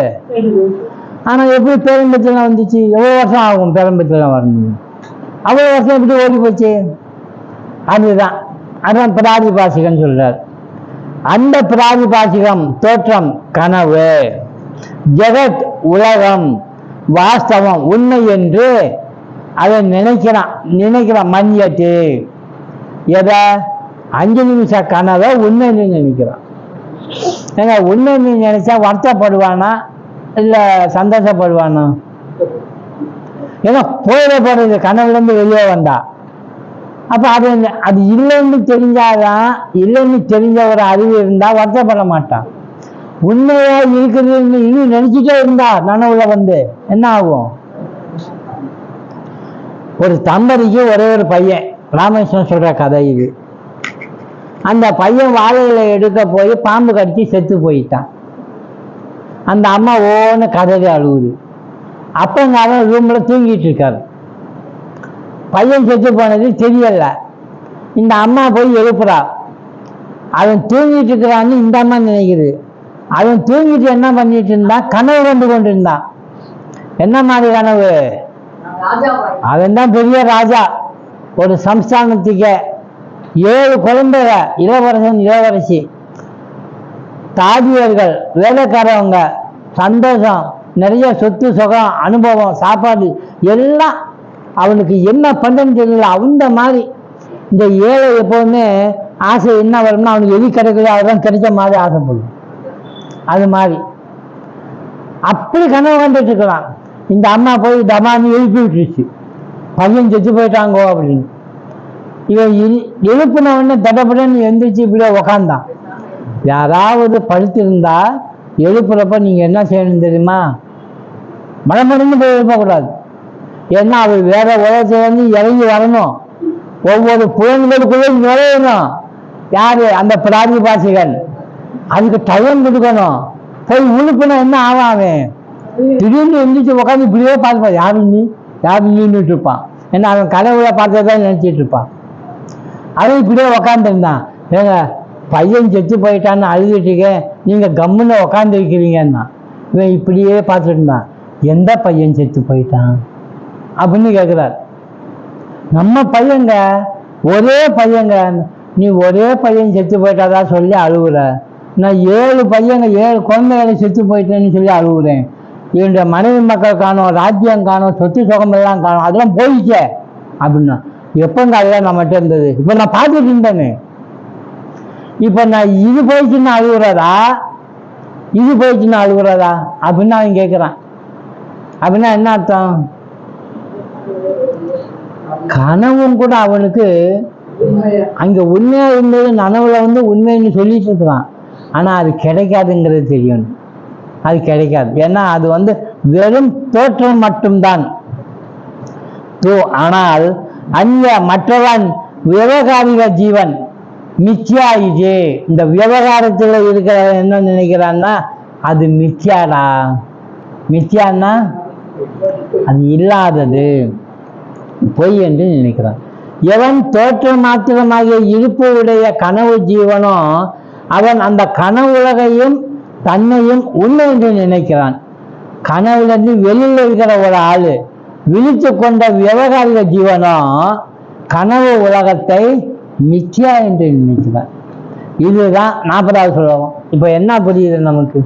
ஆனா எப்படி பேரம்பேச்சியெல்லாம் வந்துச்சு? எவ்வளவு வருஷம் ஆகும் பேரம்பேச்சியெல்லாம் வரணும்? அவ்வளவு வருஷம் எப்படி ஓடி போச்சு? அதுதான் பிராதிபாசிகன்னு சொல்றார். அந்த பிராதிபாசிகம் தோற்றம் கனவு, ஜெகத் உலகம், வாஸ்தவம் உண்மை என்று அதை நினைக்கிறான் மன்யத்து. எதை? 5 நிமிஷ கனவை உண்மைன்னு நினைக்கிறான். ஏங்க உண்மைன்னு நினைச்சா வருத்தப்படுவானா இல்ல சந்தோஷப்படுவானா? ஏன்னா போயிட போறது கனவுல இருந்து வெளியே வந்தா. அப்போ அது இல்லைன்னு தெரிஞ்சாதான், இல்லைன்னு தெரிஞ்ச ஒரு அறிவு இருந்தால் வருத்தப்பட மாட்டான். உண்மையா இருக்குதுன்னு இன்னும் நினைச்சிட்டே இருந்தா நனவுல என்ன ஆகும்? ஒரு தம்பதிக்கு ஒரே ஒரு பையன், ராமேஸ்வரன் சொல்ற கதை இது. அந்த பையன் வாழையில எடுக்க போய் பாம்பு கடிச்சு செத்து போயிட்டான். அந்த அம்மா ஓன்னு கதறி அழுகுது. அப்பங்க அவன் ரூம்ல தூங்கிட்டு இருக்காரு. பையன் செத்து போனது தெரியல. இந்த அம்மா போய் எழுப்புறா. அவன் தூங்கிட்டு இருக்கிறான்னு இந்த அம்மா நினைக்குது. அவன் தூங்கிட்டு என்ன பண்ணிட்டு இருந்தான்? கனவு கண்டு கொண்டு இருந்தான். என்ன மாதிரி கனவு? அவன் தான் பெரிய ராஜா. ஒரு சம்ஸ்தானத்துக்கு 7 குழந்தைக, இளவரசன் இளவரசி, தாதியர்கள், வேலைக்காரவங்க, சந்தோஷம், நிறைய சொத்து சுகம், அனுபவம், சாப்பாடு எல்லாம். அவனுக்கு என்ன பண்ணுன்னு தெரியல. அந்த மாதிரி இந்த ஏழை எப்போதுமே ஆசை என்ன வரும்னா, அவனுக்கு எது கிடைக்குதோ அதெல்லாம் கிடைச்ச மாதிரி ஆசைப்படும். அது மாதிரி அப்படி கனவு கண்டுட்டு இருக்கலாம். இந்த அம்மா போய் தமாமி எழுப்பி விட்டுருச்சு, பையன் செத்து போயிட்டாங்கோ அப்படின்னு. இவன் எழுப்பின உடனே தடப்படன்னு எந்திரிச்சு இப்படியே உக்காந்தான். யாராவது படுத்திருந்தா எழுப்புறப்ப நீங்க என்ன செய்யணும் தெரியுமா? மனமடந்து போய் எழுப்பக்கூடாது. ஏன்னா அவர் வேற உலகத்திலிருந்து இறங்கி வரணும், ஒவ்வொரு புலன்களுக்குள்ளே நுழையணும். யாரு? அந்த பிராதிபாசிகள். அதுக்கு டைம் கொடுக்கணும். போய் உழுப்புனா என்ன ஆகும்? அவன் திடீர்னு எந்திரிச்சு உட்காந்து இப்படியே பார்த்துப்பான். யாரு நின்றுட்டு இருப்பான். ஏன்னா அவன் கனவுல பார்த்ததான் நினைச்சிட்டு இருப்பான். அவன் இப்படியே உக்காந்துருந்தான். ஏங்க பையன் செத்து போயிட்டான்னு அழுதுட்டுக்க, நீங்க கம்முன்னு உக்காந்து இருக்கிறீங்கன்னா. இவன் இப்படியே பார்த்துட்டு இருந்தான். எந்த பையன் செத்து போயிட்டான் அப்படின்னு கேட்கிறார். நம்ம பையங்க, ஒரே பையங்க. நீ ஒரே பையன் செத்து போயிட்டாதான் சொல்லி அழுகுற. நான் 7 பையங்க, 7 குழந்தைகளை செத்து போயிட்டேன்னு சொல்லி அழுகுறேன். என்னுடைய மனைவி மக்கள் காணும், ராஜ்யம் காணும், சொத்து சுகம் எல்லாம் காணும், அதெல்லாம் போயிச்சே அப்படின்னா. எப்பங்க அதெல்லாம் நம்மகிட்ட இருந்தது? இப்ப நான் பார்த்துட்டு இருந்தேனே. இப்ப நான் இது போயிடுச்சுன்னு அழுகுறதா, இது போயிடுச்சுன்னு அழுகுறதா அப்படின்னு அவன் கேட்கிறான். அப்படின்னா என்ன அர்த்தம்? கனவும் கூட அவனுக்கு அங்க உண்மையா இருந்தது, நனவுல உண்மைன்னு சொல்லிட்டு இருக்கிறான். ஆனா அது கிடைக்காதுங்கிறது தெரியணும். அது கிடைக்காது. ஏன்னா அது வெறும் தோற்றம் மட்டும்தான். ஆனால் அந்நிய மற்றவன் விவகாரிக ஜீவன் மிச்சியா. இது இந்த விவகாரத்துல இருக்கிற என்ன நினைக்கிறான்னா, அது மிச்சியாடா. மிச்சியான்னா அது இல்லாதது, பொய் என்று நினைக்கிறான். எவன் தோற்ற மாத்திரமாகிய இருப்பு உடைய கனவு ஜீவனோ அவன் அந்த கனவு உலகையும் தன்னையும் உண்மை என்று நினைக்கிறான். கனவுல இருந்து வெளியில் இருக்கிற ஒரு ஆளு விழித்து கொண்ட விவகாரிக ஜீவனோ கனவு உலகத்தை மிச்சியா என்று நினைக்கிறான். இதுதான் 40வது ஸ்லோகம். இப்ப என்ன புரியுது நமக்கு?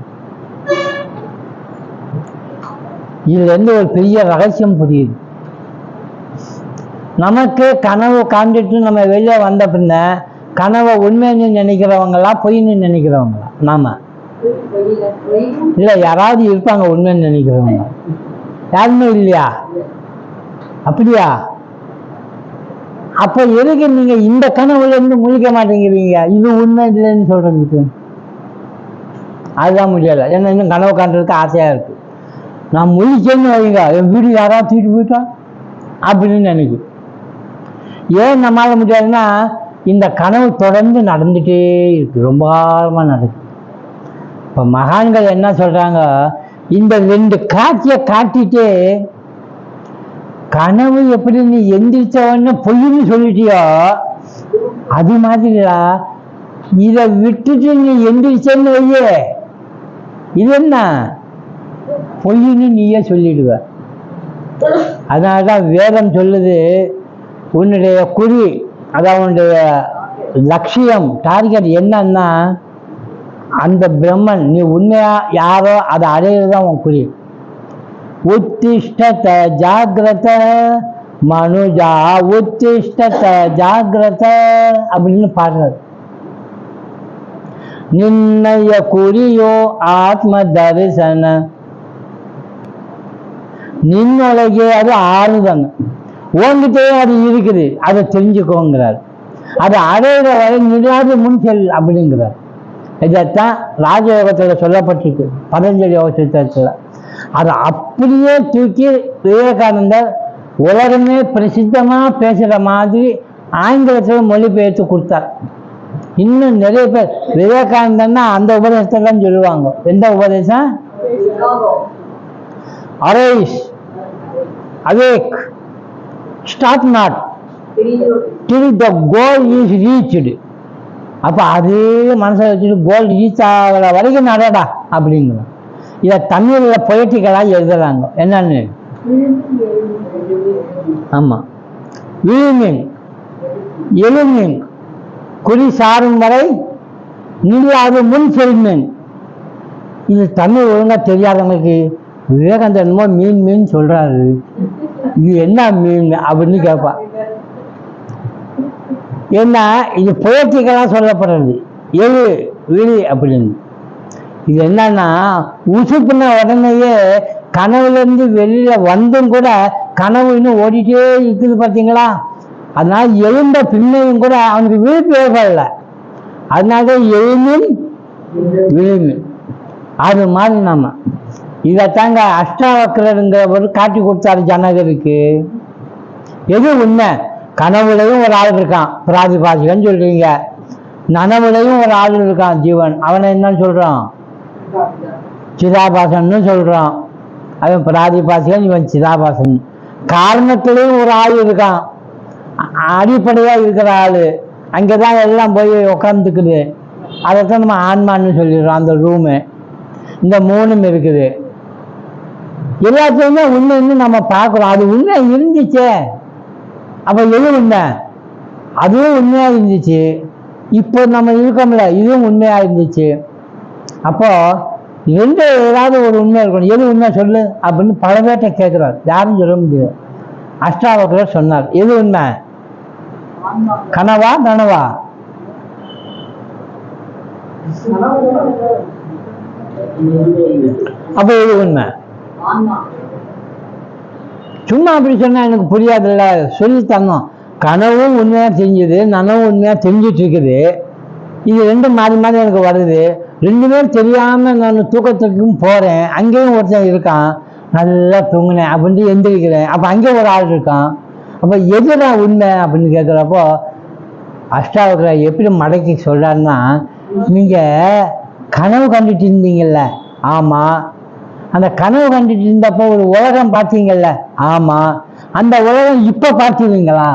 இதுல இருந்து ஒரு பெரிய ரகசியம் புரியுது நமக்கு. கனவு காண்டிட்டு நம்ம வெளியே வந்த பின்ன கனவை உண்மைன்னு நினைக்கிறவங்களா பொய்ன்னு நினைக்கிறவங்களா? நாம இல்ல, யாராவது இருப்பாங்க உண்மைன்னு நினைக்கிறவங்க. யாருமே இல்லையா? அப்படியா? அப்ப எதுக்கு நீங்க இந்த கனவுல இருந்து முழிக்க மாட்டேங்கிறீங்க? இது உண்மை இல்லைன்னு சொல்றதுக்கு அதுதான் முடியல. ஏன்னா இன்னும் கனவு காண்றதுக்கு ஆசையா இருக்கு. நான் முழிச்சேன்னு வைங்க, என் வீடு யாராவது தூக்கிட்டு போயிட்டா அப்படின்னு நினைக்கும். ஏன் நம்மளால முடியாதுன்னா, இந்த கனவு தொடர்ந்து நடந்துட்டே இருக்கு, ரொம்ப காலமா நடக்குது. இப்ப மகான்கள் என்ன சொல்றாங்க, இந்த 2 காட்சியை காட்டிட்டு கனவு எப்படி நீ எந்திரிச்சவன்னு பொய்ன்னு சொல்லிட்டியோ அது மாதிரிடா, இதை விட்டுட்டு நீ எந்திரிச்சேன்னு வையே, இது என்ன பொய்ன்னு நீயே சொல்லிடுவ. அதனாலதான் வேதம் சொல்லுது, உன்னுடைய குறி, அதாவது உன்னுடைய லட்சியம், டார்கெட் என்னன்னா அந்த பிரம்மன் நீ உண்மையா யாரோ அதை அடையிறதுதான் உன் குறி. உத்திஷ்டத ஜாகிரத மனுஜா, உத்திஷ்டத ஜாகிரத அப்படின்னு பாடுறது. நிர்ணய குறியோ ஆத்ம தரிசன. நின்னொழகே அது ஆறுதன். உங்ககிட்டயே அது இருக்குது, அதை தெரிஞ்சுக்கோங்கிறார். அது அடையிற வரை நிலாது முன் செல் அப்படிங்கிறார். இதைத்தான் ராஜயோகத்துல சொல்லப்பட்டிருக்கு, பதஞ்சலி யோக சூத்திரத்துல. அதை அப்படியே தூக்கி விவேகானந்தர் உலகமே பிரசித்தமா பேசுற மாதிரி ஆங்கிலத்துல மொழிபெயர்த்து கொடுத்தார். இன்னும் நிறைய பேர் விவேகானந்தன்னா அந்த உபதேசத்தை தான் சொல்லுவாங்க. எந்த உபதேசம்? Arise, awake, stop not till the goal is reached. அப்ப அதே மனசில் வச்சுட்டு கோல் ரீச் ஆகிற வரைக்கும் நடடா அப்படிங்கிறோம். இதை தமிழ்ல பொயட்டிக்கலா எழுதுறாங்க. என்னன்னு? ஆமா, விழுமின் எழுமின் குறி சாரும் வரை நில்லாது முன் செல்மீன். இது தமிழ் ஒழுங்கா தெரியாதவங்களுக்கு விவேகானந்தர் என்னமோ மீன் மீன் சொல்றாரு, இது என்ன மீன் அப்படின்னு கேட்பா. ஏன்னா இது பொயட்டிக்கலா சொல்லப்படுறது, எழு விழி அப்படின்னு. இது என்னன்னா உசுப்புன உடனேயே கனவுல இருந்து வெளியில வந்தும் கூட கனவு இன்னும் ஓடிட்டே இருக்குது பார்த்தீங்களா. அதனால எழுந்த பின்னையும் கூட அவனுக்கு விழிப்பு ஏற்படல. அதனால எழுமின் விழுமின். அது மாதிரி நம்ம இதைத்தாங்க அஷ்டாவக்கரங்கிறவர் காட்டி கொடுத்தாரு ஜனகருக்கு. எது உண்மை? கனவுலையும் ஒரு ஆள் இருக்கான், பிராதிபாசிகன்னு சொல்றீங்க. நனவுலையும் ஒரு ஆள் இருக்கான், ஜீவன். அவனை என்னன்னு சொல்றான்? சிதாபாசன்னு சொல்றான். அவன் பிராதிபாசிகன், இவன் சிதாபாசன். காரணத்திலையும் ஒரு ஆள் இருக்கான், அடிப்படையா இருக்கிற ஆளு. அங்கதான் எல்லாம் போய் உட்காந்துக்குது. அதைத்தான் நம்ம ஆன்மான்னு சொல்லிடுறோம், அந்த ரூமு. இந்த மூணும் இருக்குது. எல்லாத்தையுமே உண்மைன்னு நம்ம பார்க்கிறோம். அது உண்மை இருந்துச்சே. அப்ப எது உண்மை? அதுவும் உண்மையா இருந்துச்சு. இப்போ நம்ம இருக்கோம்ல, இதுவும் உண்மையா இருந்துச்சு. அப்போ ரெண்டு ஏதாவது ஒரு உண்மை இருக்கணும். எது உண்மை சொல்லு அப்படின்னு பல பேர்ட்ட கேட்கிறார், யாரும் சொல்ல முடியாது. அஷ்டாவக்கரர் சொன்னார், எது உண்மை? கனவா நனவா? அப்ப எது உண்மை? சும்மா அப்படி சொன்னா எனக்கு புரியாதுல்ல, சொல்லி தந்தோம். கனவும் உண்மையா தெரிஞ்சுது, நனவும் உண்மையா தெரிஞ்சிட்டு இருக்குது. இது ரெண்டும் மாறி மாறி எனக்கு வருது. ரெண்டுமே தெரியாம நான் தூக்கத்துக்கும் போறேன், அங்கேயும் ஒருத்தன் இருக்கான், நல்லா தூங்கினேன் அப்படின்னு எந்திரிக்கிறேன், அப்ப அங்கே ஒரு ஆள் இருக்கான். அப்ப எதுதான் உண்மை அப்படின்னு கேட்கிறப்போ அஷ்டாவக்கர எப்படி மடக்கி சொல்றாருன்னா, நீங்க கனவு கண்டுட்டு இருந்தீங்கல்ல, ஆமா. அந்த கனவு கண்டுட்டு இருந்தப்போ ஒரு உலகம் பார்த்தீங்கல்ல, ஆமா. அந்த உலகம் இப்ப பார்த்தீங்களா?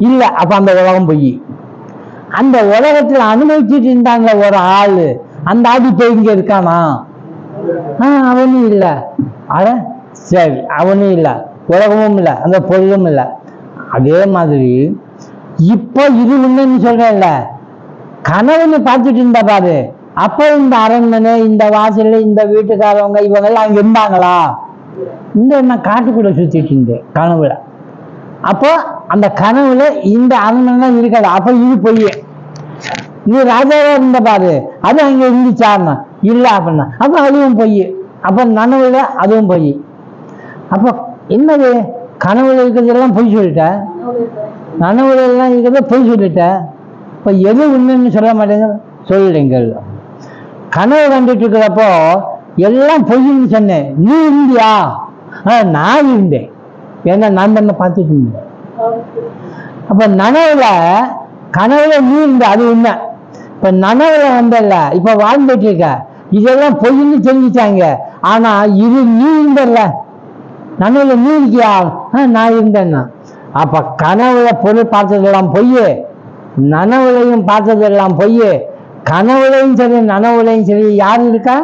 இல்ல. அப்ப அந்த உலகம் போய் அந்த உலகத்துல அனுபவிச்சுட்டு இருந்தாங்க ஒரு ஆளு, அந்த ஆள் இப்ப இங்க இருக்கானா? அவனும் இல்ல. அட சரி, அவனும் இல்ல, உலகமும் இல்லை, அந்த பொருளும் இல்லை. அதே மாதிரி இப்போ இது உண்மைன்னு சொல்றேன்ல, கனவுன்னு பார்த்துட்டு இருந்தா பாரு. அப்போ இந்த அரண்மனை, இந்த வாசல், இந்த வீட்டுக்காரவங்க இவங்க எல்லாம் அங்க இருந்தாங்களா? இந்த நான் காட்டுக்குள்ள சுத்திட்டு இருந்தேன் கனவுல. அப்போ அந்த கனவுல இந்த அரண்மனை இருக்காது. அப்ப இது பொய். நீ ராஜாவா இருந்த பாரு, அது அங்க இருந்துச்சாருன்னா இல்ல அப்படின்னா அப்ப அதுவும் பொய். அப்ப நனவுல அதுவும் பொய். அப்ப என்னது? கனவுல இருக்கிறதெல்லாம் பொய் சொல்லிட்ட, நனவுல எல்லாம் இருக்கிறத பொய் சொல்லிட்ட. இப்ப எது உண்மைன்னு சொல்ல மாட்டேங்க, சொல்லுங்க. கனவு கண்டுட்டு இருக்கிறப்போ எல்லாம் பொய்ன்னு சொன்னேன். நீ இருந்தியா? நான் இருந்தேன். ஏன்னா நான் பண்ண பார்த்துட்டு இருந்தேன். அப்ப நனவுல, கனவுல நீ இருந்த, அது உண்மை. இப்ப நனவுல வந்தல, இப்ப வாழ்ந்துட்டு இருக்க, இதெல்லாம் பொய்ன்னு தெரிஞ்சுட்டாங்க. ஆனா இது நீ இருந்தல்ல, நனவுல நீ இருக்கியா? நான் இருந்தேன்னா. அப்ப கனவுல பொருள் பார்த்ததெல்லாம் பொய், நனவுலையும் பார்த்ததெல்லாம் பொய். கனவுலையும் சரி நனவுலையும் சரி யாரு இருக்கா?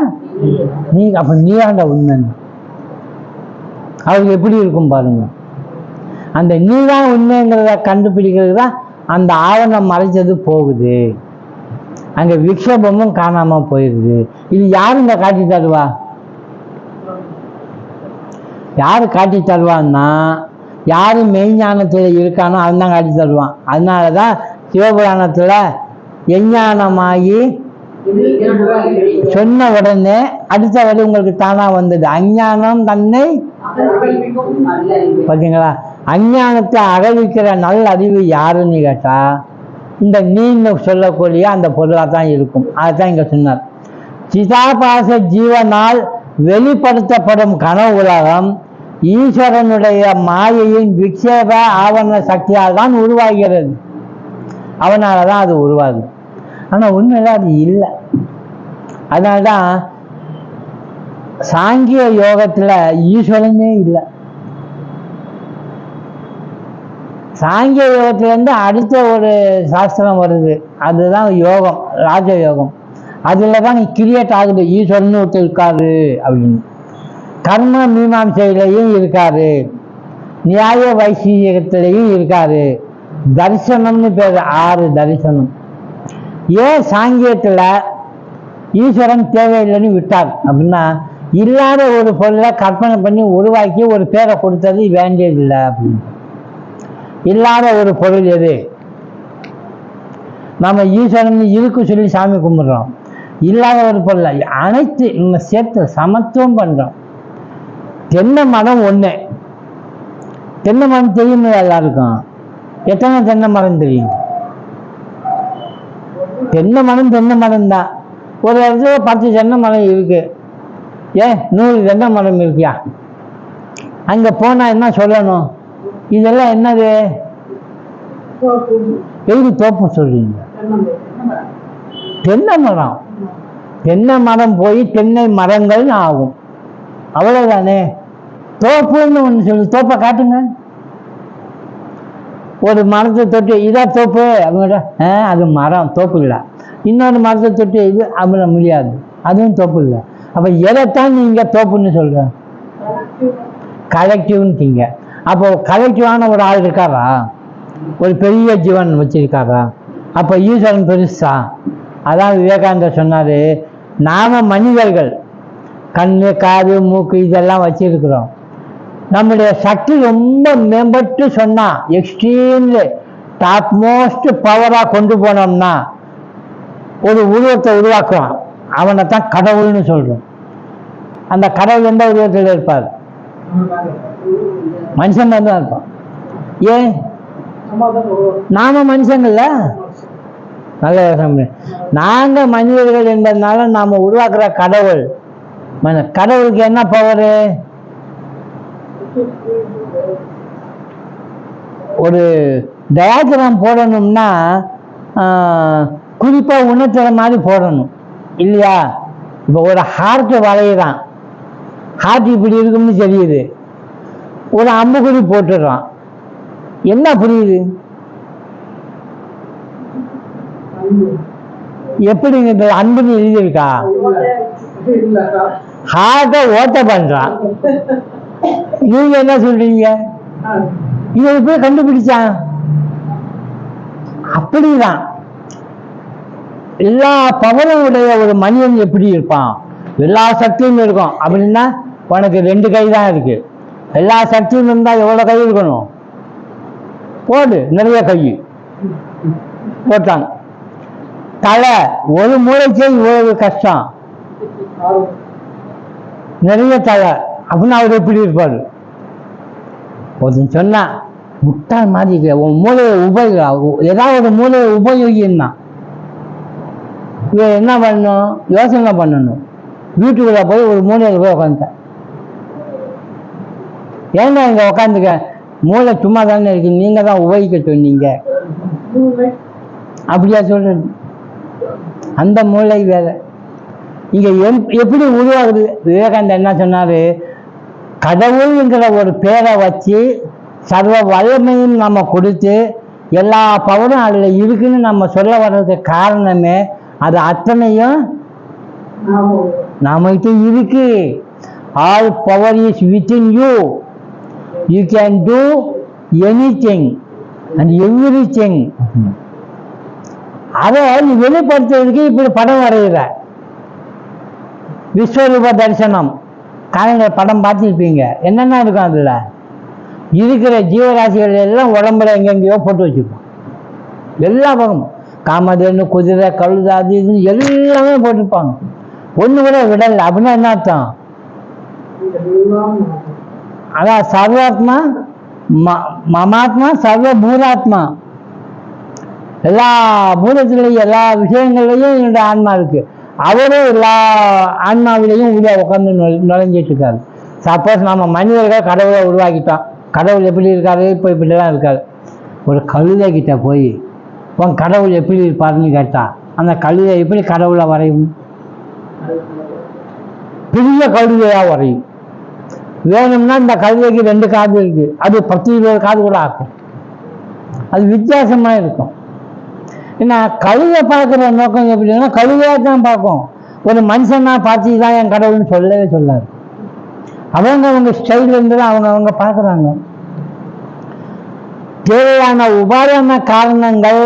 நீ. அப்ப நீயாண்ட உண்மை. அவருக்கு எப்படி இருக்கும் பாருங்க. அந்த நீதான் உண்மைங்கிறத கண்டுபிடிக்கிறது தான் அந்த ஆவணம் மறைச்சது போகுது. அங்க விக்ஷேபமும் காணாம போயிடுது. இது யாருங்க காட்டி தருவா? யாரு காட்டி தருவான்னா, யாரு மெய்ஞானத்துல இருக்கானோ அவன் தான் காட்டி தருவான். அதனாலதான் சிவபுராணத்துல எஞ்ஞானமாகி சொன்ன உடனே அடுத்த வழி உங்களுக்கு தானா வந்தது. அஞ்ஞானம் தன்னை பார்த்தீங்களா? அஞ்ஞானத்தை அகழிக்கிற நல்ல அறிவு யாருன்னு கேட்டா இந்த நீன்னு சொல்லக்கூடிய அந்த பொருளாக தான் இருக்கும். அதுதான் இங்க சொன்னார். சிதாபாச ஜீவனால் வெளிப்படுத்தப்படும் கனவு உலகம் ஈஸ்வரனுடைய மாயையின் விக்ஷேப ஆவரண சக்தியால் தான் உருவாகிறது. அவனால தான் அது உருவாகுது. ஆனால் உண்மையில அது இல்லை. அதனால்தான் சாங்கிய யோகத்துல ஈஸ்வரனே இல்லை. சாங்கிய யோகத்திலேருந்து அடுத்த ஒரு சாஸ்திரம் வருது, அதுதான் யோகம், ராஜ யோகம். அதில் தான் கிரியேட் ஆகுது ஈஸ்வரன் ஒருத்தர் இருக்காரு அப்படின்னு. கர்ம மீமாசையிலையும் இருக்காரு, நியாய வைசீகத்திலையும் இருக்காரு. தரிசனம்னு பேர், 6 தரிசனம். ஏன் சாங்கியத்தில் ஈஸ்வரன் தேவையில்லைன்னு விட்டார் அப்படின்னா, இல்லாத ஒரு பொருளை கற்பனை பண்ணி உருவாக்கி ஒரு பேரை கொடுத்தது வேண்டியதில்லை அப்படின்னு. இல்லாத ஒரு பொருள் எது? நம்ம ஈஸ்வரன் இருக்கு சொல்லி சாமி கும்பிடுறோம். இல்லாத ஒரு பொருள் அனைத்து நம்ம சேர்த்து சமத்துவம் பண்றோம். தென்னை மரம் ஒண்ணு. தென்னை மரம் தெரியும் எல்லாருக்கும். எத்தனை தென்னை மரம் தெரியும்? தென்னை மரம் தென்னை மரம் தான். ஒரு இடத்துல 10 தென்னை மரம் இருக்கு. 100 தென்னை மரம் இருக்கியா? அங்க போனா என்ன சொல்லணும்? இதெல்லாம் என்னது? எதுக்கு தோப்பு சொல்றீங்க? தென்னை மரம். தென்னை மரம் போய் தென்னை மரங்கள் ஆகும், அவ்வளவுதானே. தோப்புன்னு ஒண்ணு சொல்லு. தோப்பை காட்டுங்க. ஒரு மரத்தை தொட்டு இதான் தோப்பு அவங்க, அது மரம், தோப்பு இல்லை. இன்னொரு மரத்தை தொட்டு இது அப்படி முடியாது, அதுவும் தோப்பு இல்லை. அப்ப எதைத்தான் நீங்க தோப்புன்னு சொல்ற? கலெக்டிவ்ன்னுட்டீங்க. அப்போ கலெக்டிவான ஒரு ஆள் இருக்காரா? ஒரு பெரிய ஜீவன் வச்சிருக்காரா? அப்ப ஈஸ்வரன் பெருசா? அதான் விவேகானந்தர் சொன்னாரு, நாம மனிதர்கள் கண்ணு காது மூக்கு இதெல்லாம் வச்சிருக்கிறோம். நம்முடைய சக்தி ரொம்ப மேம்பட்டு சொன்னா, எக்ஸ்ட்ரீம்லி டாப் மோஸ்ட் பவரா கொண்டு போனோம்னா ஒரு உருவத்தை உருவாக்குவான். அவனை தான் கடவுள்னு சொல்றோம். அந்த கடவுள் எந்த உருவத்தில் இருப்பார்? மனுஷன் தான் இருப்பான். ஏன்? நாம மனுஷங்கள்ல நல்ல நாங்க மனிதர்கள் என்பதனால நாம உருவாக்குற கடவுள். கடவுளுக்கு என்ன பவரு? ஒரு டயாகிராம் போடணும்னா குறிப்பா உணர்த்துற மாதிரி போடணும் இல்லையா? இப்போ ஒரு ஹார்ட் வளையிறான், ஹார்ட் இப்படி இருக்கும்னு தெரியுது, ஒரு அம்புக்குறி போட்டுடுறான், என்ன புரியுது? எப்படிங்க அன்புன்னு எழுதியிருக்கா? ஹார்ட்டை ஓட்ட பண்றான். நீங்க என்ன சொல்றீங்க? இதை எப்படி கண்டுபிடிச்சான்? அப்படிதான் எல்லா பவரும் உடைய ஒரு மனிதன் எப்படி இருப்பான்? எல்லா சக்தியும் இருக்கும் அப்படின்னா உனக்கு 2 கை தான் இருக்கு. எல்லா சக்தியும் இருந்தா எவ்வளவு கை இருக்கணும்? போடு, நிறைய கை போட்டாங்க. தலை, ஒரு மூளைக்கே இவ்வளவு கஷ்டம், நிறைய தலை அப்படின்னா அவர் எப்படி இருப்பாரு? ஒருத்தன் சொன்னா முட்டாள் மாதிரி உன் மூளையை ஏதாவது ஒரு மூளையை உபயோகின்னா இவன் என்ன பண்ணணும்? யோசனை பண்ணணும். வீட்டுக்குள்ள போய் ஒரு மூலையில் போய் உட்காந்துட்டேன். ஏன்னா இங்க உட்காந்துக்க, மூளை சும்மா தானே இருக்கு, நீங்க தான் உபயோகிக்க சொன்னீங்க அப்படியா சொல்றது? அந்த மூளை வேற. இங்க எப்படி உருவாகுது? விவேகானந்தர் என்ன சொன்னாரு? கடவுள்ங்கிற ஒரு பேரை வச்சு சர்வ வல்லமையும் நம்ம கொடுத்து எல்லா பவரும் அதுல இருக்குன்னு நம்ம சொல்ல வர்றதுக்கு காரணமே அது அத்தனையும் நம்மகிட்ட இருக்கு. All power is within you. You can do anything and everything. அதை நீ வெளிப்படுத்துறதுக்கு இப்படி படம் வரைகிற. விஸ்வரூப தரிசனம் காலையில் படம் பார்த்துருப்பீங்க. என்னென்ன இருக்கும் அதில்? இருக்கிற ஜீவராசிகள் எல்லாம் உடம்புல எங்கெங்கேயோ போட்டு வச்சுருப்போம். எல்லா பக்கமும் காமதேனு, குதிரை, கழுதை, அது இதுன்னு எல்லாமே போட்டிருப்பாங்க. ஒன்று கூட விடலை. அப்படின்னா என்ன அர்த்தம்? அதான் சர்வாத்மா மமாத்மா சர்வ பூராத்மா. எல்லா பூதத்திலையும் எல்லா விஷயங்கள்லையும் என்னுடைய ஆன்மா இருக்கு. அவரும் எல்லா ஆன்மாவிலையும் உள்ள உட்காந்து நுழைஞ்சிட்டு இருக்காரு. சப்போஸ் நம்ம மனிதர்கள் கடவுளை உருவாக்கிட்டோம். கடவுள் எப்படி இருக்காரு? இப்போ இப்படிலாம் இருக்காரு. ஒரு கழுதை கிட்ட போய் உன் கடவுள் எப்படி இருப்பாருன்னு கேட்டா அந்த கழுதை எப்படி கடவுளை வரையும்? பெரிய கழுதையா வரையும். வேணும்னா இந்த கழுதைக்கு 2 காது இருக்கு, அது 10-20 காது கூட ஆக்கும். அது வித்தியாசமா இருக்கும். ஏன்னா கழுதை பார்க்குற நோக்கம் எப்படின்னா கழுதையா தான் பார்க்கும். ஒரு மனுஷனா பார்த்து தான் என் கடவுள்னு சொல்லவே சொல்லாது. அவங்க ஸ்டைல் இருந்து அவங்க பார்க்குறாங்க. தேவையான உபாதான காரணங்கள்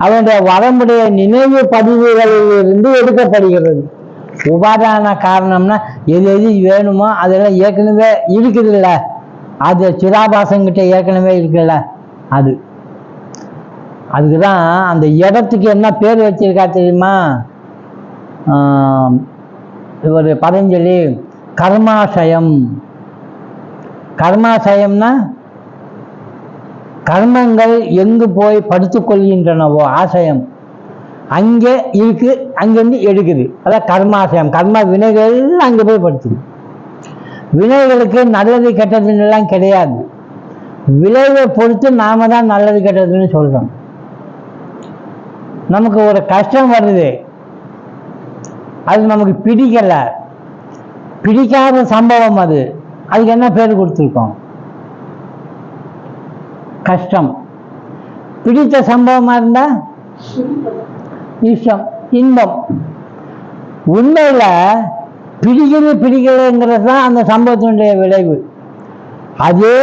அவனுடைய வரம்புடைய நினைவு பதிவுகளில் இருந்து எடுக்கப்படுகிறது. உபாதான காரணம்னா எது எது வேணுமோ அதெல்லாம் ஏற்கனவே இருக்குது இல்லை, அது சிதாபாசங்கிட்ட ஏற்கனவே இருக்குல்ல, அதுக்குதான் அந்த இடத்துக்கு என்ன பேர் வச்சிருக்கா தெரியுமா? ஒரு பதஞ்சலி கர்மாசயம். கர்மாசயம்னா கர்மங்கள் எங்கு போய் படுத்துக் கொள்கின்றனவோ ஆசயம் அங்கே இருக்கு, அங்கிருந்து எடுக்குது. அதான் கர்மாசயம். கர்ம வினைகள் அங்கே போய் படுத்துது. வினைகளுக்கு நல்லது கெட்டதுன்னு எல்லாம் கிடையாது. விளைவை பொறுத்து நாம தான் நல்லது கெட்டதுன்னு சொல்றோம். நமக்கு ஒரு கஷ்டம் வருது, அது நமக்கு பிடிக்கல, பிடிக்காத சம்பவம், அதுக்கு என்ன பேர் கொடுத்துருக்கோம்? கஷ்டம். பிடித்த சம்பவமா இருந்தா இஷ்டம், இன்பம். உண்மையில பிடிக்கலைங்கிறது தான் அந்த சம்பவத்தினுடைய விளைவு. அதே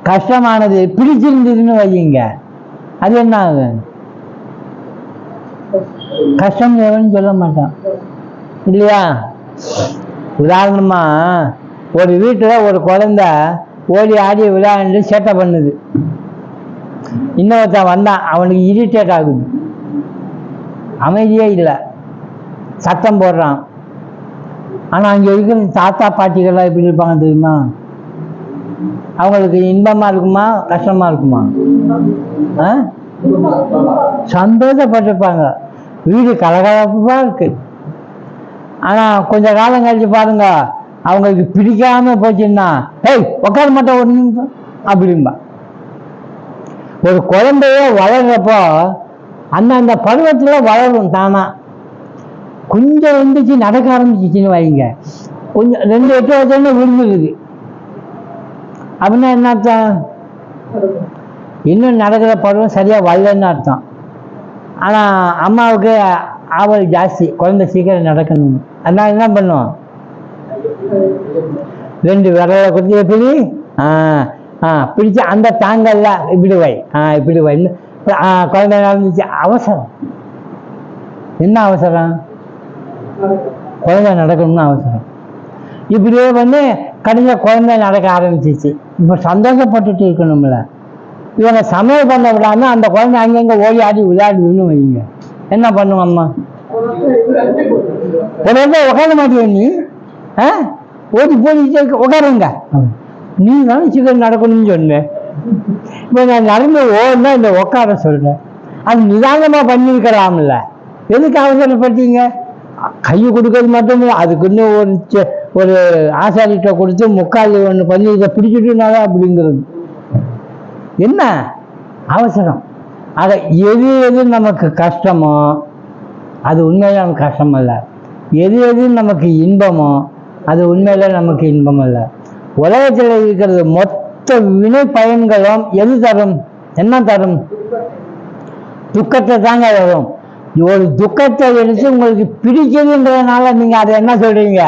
கஷ்டமானது பிடிச்சிருந்ததுன்னு வையுங்க, அது என்ன ஆகும்? கஷ்டம் எவன்னு சொல்ல மாட்டான் இல்லையா? உதாரணமா ஒரு வீட்டுல ஒரு குழந்தை ஓடி ஆடி விளையாண்டு சேட்டை பண்ணுது. இன்னொருத்தன் வந்தான், அவனுக்கு இரிட்டேட் ஆகுது, அமைதியே இல்லை, சத்தம் போடுறான். ஆனா அங்க இருக்கிற தாத்தா பாட்டிகள்லாம் எப்படி இருப்பாங்க தெரியுமா? அவங்களுக்கு இன்பமா இருக்குமா கஷ்டமா இருக்குமா? சந்தோஷப்பட்டிருப்பாங்க. வீடு கலகலப்பா இருக்கு. ஆனா கொஞ்ச காலம் கழிச்சு பாருங்க, அவங்களுக்கு பிடிக்காம போச்சுன்னா ஏய் உட்கார மாட்டோம் ஒரு நிமிஷம் அப்படின்பா. ஒரு குழந்தைய வளர்றப்போ அந்த பருவத்துல வளரும் தானா. கொஞ்சம் வந்துச்சு நடக்க ஆரம்பிச்சிச்சுன்னு வைங்க, கொஞ்சம் 2-8 வருஷம்னு விழுந்துருது. அப்படின்னா என்ன அர்த்தம்? இன்னும் நடக்கிற பருவம் சரியா வரலன்னு அர்த்தம். ஆனா அம்மாவுக்கு ஆவல் ஜாஸ்தி, குழந்தை சீக்கிரம் நடக்கணும். அதனால என்ன பண்ணும்? 2 விரலை கொடுத்து எப்படி பிடிச்சு அந்த தாங்கல்ல இப்படி வை, இப்படி வை. குழந்தை நடந்துச்சு. அவசரம் என்ன அவசரம்? குழந்தை நடக்கணும்னு அவசரம். இப்படியே கடைசியா குழந்தை நடக்க ஆரம்பிச்சிச்சு. இப்ப சந்தோஷப்பட்டுட்டு இருக்கணும்ல. இவங்க சமையல் பண்ண விடாம அந்த குழந்தை அங்கங்க ஓடி ஆடி விளையாடுதுன்னு வைங்க, என்ன பண்ணுவோம்? அம்மா உடனே உட்கார மாட்டேன், நீ ஓடி போயிட்டு உட்காருங்க, நீ தானே சீக்கிரம் நடக்கணும்னு சொன்னேன். இப்போ நான் நடந்து ஓடுனா இந்த உட்கார சொல்றேன். அது நிதானமா பண்ணிருக்கலாம்ல, எதுக்கு அவசரப்பட்டீங்க? கையை கொடுக்கறது மட்டும் இல்லை, அதுக்குன்னு ஒரு ஆசாரிட்ட கொடுத்து முக்கால் ஒன்று பண்ணி இதை பிடிச்சிட்டுனால அப்படிங்கிறது என்ன அவசரம்? ஆக எது எது நமக்கு கஷ்டமோ அது உண்மையில நமக்கு கஷ்டம் அல்ல. எது எது நமக்கு இன்பமோ அது உண்மையில நமக்கு இன்பம் அல்ல. உலகத்தில் இருக்கிறது மொத்த வினை பயன்களும் எது தரும்? என்ன தரும்? துக்கத்தை தாங்க வரும். ஒரு துக்கத்தை எடுத்து உங்களுக்கு பிடிக்குதுன்றதுனால நீங்க அதை என்ன சொல்றீங்க?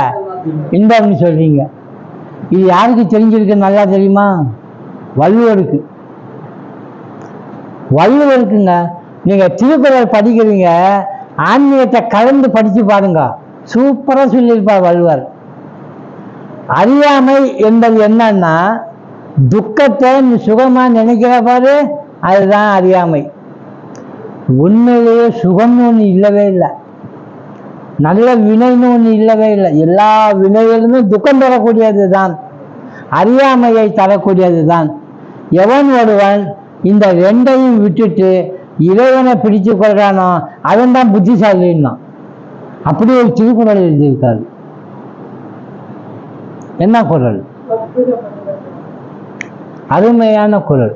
இன்பம்னு சொல்றீங்க. இது யாருக்கு தெரிஞ்சிருக்கு நல்லா தெரியுமா? வள்ளுவருக்கு. வள்ளுவருக்குங்க. நீங்க திருக்குறள் படிக்கிறீங்க, ஆன்மீகத்தை கலந்து படிச்சு பாருங்க, சூப்பரா சொல்லியிருப்பார் வள்ளுவர். அறியாமை என்பது என்னன்னா, துக்கத்தை சுகமா நினைக்கிற பாரு, அதுதான் அறியாமை. உண்மையிலேயே சுகம்னு ஒண்ணு இல்லவே இல்லை, நல்ல வினைன்னு ஒண்ணு இல்லவே இல்லை. எல்லா வினைகளுமே துக்கம் தரக்கூடியது தான், அறியாமையை தரக்கூடியது தான். எவன் ஒருவன் இந்த ரெண்டையும் விட்டுட்டு இறைவனை பிடிச்சு கொள்றானோ அவன் தான் புத்திசாலின்னா. அப்படி ஒரு திருக்குறள் எழுதியிருக்காரு. என்ன குறள்? அருமையான குறள்.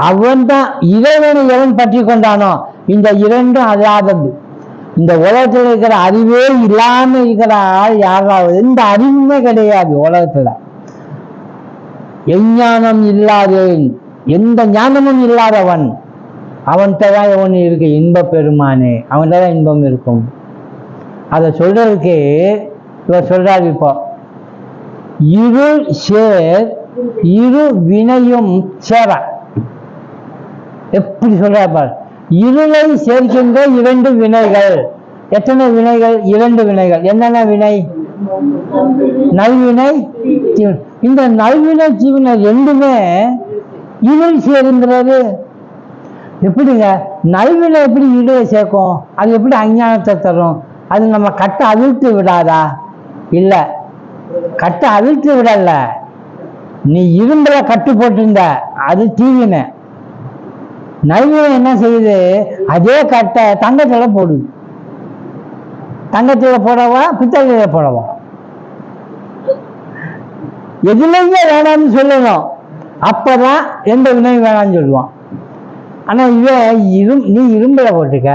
அவன் தான் இறைவனை எவன் பற்றி கொண்டானோ, இந்த இரண்டும் அல்லாதது. இந்த உலகத்தில் இருக்கிற அறிவே இல்லாம இருக்கிற ஆள் யாராவது, எந்த அறிவுமே கிடையாது உலகத்துல. எஞ்ஞானம் இல்லாதேன், எந்த ஞானமும் இல்லாதவன் அவன்கிட்ட தான் எவன் இருக்கு இன்ப பெருமானே, அவன்கிட்ட தான் இன்பம் இருக்கும். அதை சொல்றதுக்கு இவர் சொல்றாரு. இப்போ இருள் சேர் இரு வினையும் சேர, எப்படி சொல்றாரு பார். இருளை சேர்க்கின்ற இரண்டு வினைகள். எத்தனை வினைகள்? இரண்டு வினைகள். என்னென்ன வினை? நல்வினை, இந்த நல்வினை தீவினை ரெண்டுமே இருள் சேர்ங்கிறது. எப்படிங்க நல்வினை எப்படி இருளை சேர்க்கும்? அது எப்படி அஞ்ஞானத்தை தரும்? அது நம்ம கட்டை அவிழ்த்து விடாதா? இல்ல, கட்டை அவிழ்த்து விடல. நீ இரும்புல கட்டு போட்டிருந்த, அது தீவினை. நல்வினை என்ன செய்யுது? அதே கட்டை தங்கத்துல போடுது. தங்கத்துல போடவா பித்தளையில போடவா? எதுலையுமே வேணாம்னு சொல்லணும், அப்பதான் எந்த வினையும் வேணாம்னு சொல்லுவான். ஆனா இவன் நீ இரும்புல போட்டுக்க,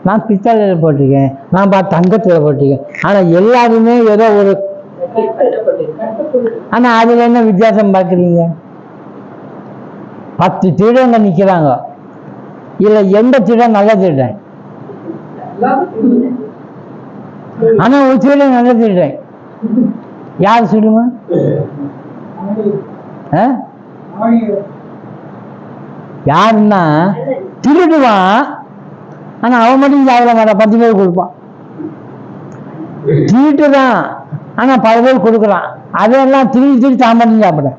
நான் பித்தளையில போட்டிருக்கேன், நான் தங்கத்துல போட்டிருக்கேன். ஆனா எல்லாருமே ஏதோ ஒரு, ஆனா அதுல என்ன வித்தியாசம் பார்க்குறீங்க? 10 திருடங்க நிக்கிறாங்க, இல்ல எந்த திருடன் நல்ல திருடன்? ஆனா ஒரு திருடன் நல்ல திருடன் யார் சொல்லுங்க? யாருன்னா திருடுவான், ஆனா அவன் மட்டும் சாப்பிட மாட்டான், 10 பேர் கொடுப்பான். திருட்டுதான், ஆனா 10 பேர் கொடுக்குறான். அதெல்லாம் திருடி தான் மட்டும் சாப்பிட.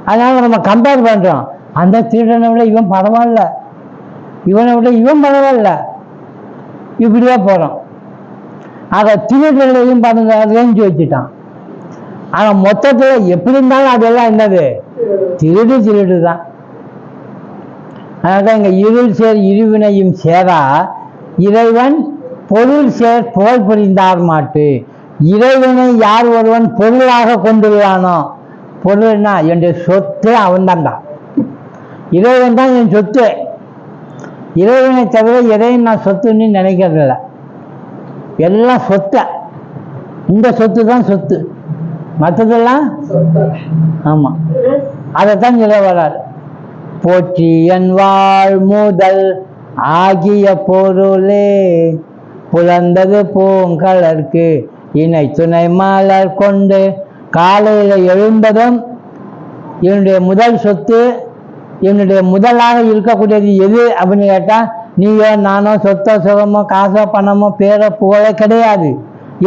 அதனால நம்ம கம்பேர் பண்றோம், அந்த திருடனை விட இவன் பரவாயில்ல, இவனை விட இவன் பரவாயில்ல, இப்படியே போறோம். ஆக திருடனையும் பாருங்க ரேஞ்சு வச்சுட்டான். ஆனா மொத்தத்துல எப்படி இருந்தாலும் அதெல்லாம் என்னது? திருடு தான். அதனால்தான் இங்க இருள் சேர் இருவினையும் சேரா இறைவன் பொருள் சேர் புகழ் புரிந்தார் மாட்டு. இறைவனை யார் ஒருவன் பொருளாக கொண்டுள்ளானோ, பொருள்னா என்னுடைய சொத்து அவன் தான்டா, இறைவன் தான் என் சொத்து. இறைவனை தவிர எதையும் நான் சொத்துன்னு நினைக்கிறதில்ல, எல்லாம் சொத்த. இந்த சொத்து தான் சொத்து, மற்றதெல்லாம் ஆமா. அதைத்தான் சொல்ல வர்றார். போற்றி என் வாழ் முதல் ஆகிய பொருளே புலந்தது பூங்கலர்க்கு இணை துணை மலர் கொண்டு. காலையில எழுந்ததும் என்னுடைய முதல் சொத்து, என்னுடைய முதலாக இருக்கக்கூடியது எது அப்படின்னு கேட்டா, நீயோ நானோ சொத்தோ சுகமோ காசோ பணமோ பேரோ புகழோ கிடையாது.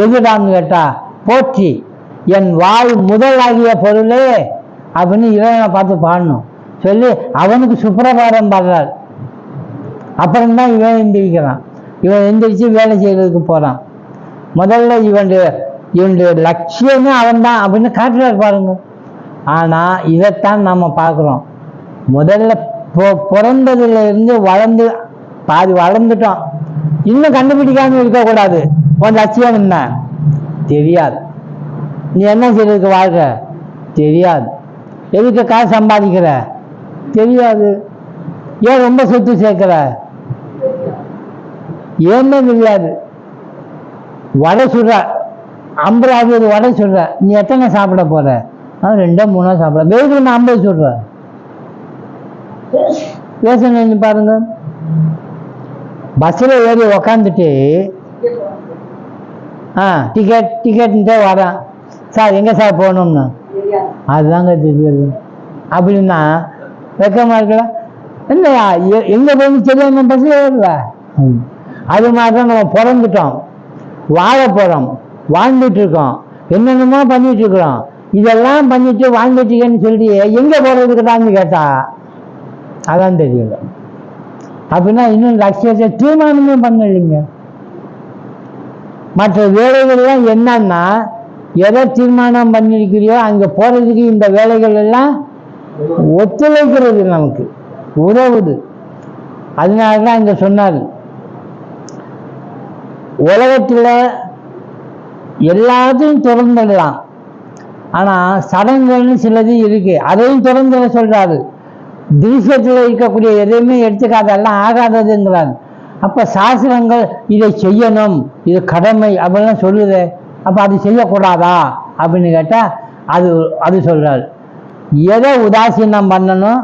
எதுடான்னு கேட்டா, போற்றி என் வாழ் முதல் ஆகிய பொருளே அப்படின்னு இறைவனை பார்த்து பாடணும். சொல்லி அவனுக்கு சுப்பிரபாரம் பாடுறார். அப்புறம்தான் இவன் எந்திரிக்கிறான். இவன் எந்திரிச்சு வேலை செய்யறதுக்கு போறான். முதல்ல இவனுடைய லட்சியமே அவன் தான் அப்படின்னு காட்டுறாரு பாருங்க. ஆனா இதைத்தான் நாம பார்க்கிறோம். முதல்ல பிறந்ததுல இருந்து வளர்ந்து பாதி வளர்ந்துட்டோம், இன்னும் கண்டுபிடிக்காம இருக்கக்கூடாது. உன் லட்சியம் என்ன தெரியாது, நீ என்ன செய்யறதுக்கு வாழ்ற தெரியாது, எதுக்கு காசு சம்பாதிக்கிற தெரியாது, ஏன் ரொம்ப சொத்து சேர்க்கிற ஏன்னே தெரியாது. வடை சுடுற, 50 வடை சுடுற, நீ எத்தனை சாப்பிட போற? 2 3 சாப்பிட. வெறும் 50 சுடுற. பேசணும் பாருங்க. பஸ்ஸில் ஏறி உக்காந்துட்டு டிக்கெட்டுன்ட்டே வரேன், சார் எங்கே சார் போகணும்னு, அதுதாங்க தெரியாது அப்படின்னா வெக்கமா இருக்கல. என்னையா எங்கே போகணும் தெரியாம பஸ்ஸில் ஏறல. அது மாதிரி தான் நம்ம பிறந்துட்டோம், வாழ போகிறோம், வாழ்ந்துட்டு இருக்கோம், என்னென்னமோ பண்ணிட்டு இருக்கிறோம். இதெல்லாம் பண்ணிட்டு வாழ்ந்துட்டு இருக்கேன்னு சொல்லிட்டு எங்கே போகிறதுக்குதான்னு கேட்டா அதான் தெரியல. அப்படின்னா இன்னும் லட்சியத்தை தீர்மானமே பண்ணலைங்க. மற்ற வேலைகள்லாம் என்னன்னா எதை தீர்மானம் பண்ணியிருக்கிறியோ அங்கே போகிறதுக்கு இந்த வேலைகள் எல்லாம் ஒத்துழைக்கிறது, நமக்கு உதவுது. அதனால தான் இங்கே சொன்னார், உலகத்தில் எல்லாத்தையும் திறந்துடலாம், ஆனால் சடங்குகள்னு சிலது இருக்கு, அதையும் திறந்துட சொல்றாரு. திருஷ்யத்தில் இருக்கக்கூடிய எதையுமே எடுத்துக்காதெல்லாம் ஆகாததுங்கிறார். அப்போ சாஸ்திரங்கள் இதை செய்யணும், இது கடமை அப்படிலாம் சொல்லுது. அப்போ அது செய்யக்கூடாதா அப்படின்னு கேட்டால் அது சொல்றாரு. எதை உதாசீனம் பண்ணணும்,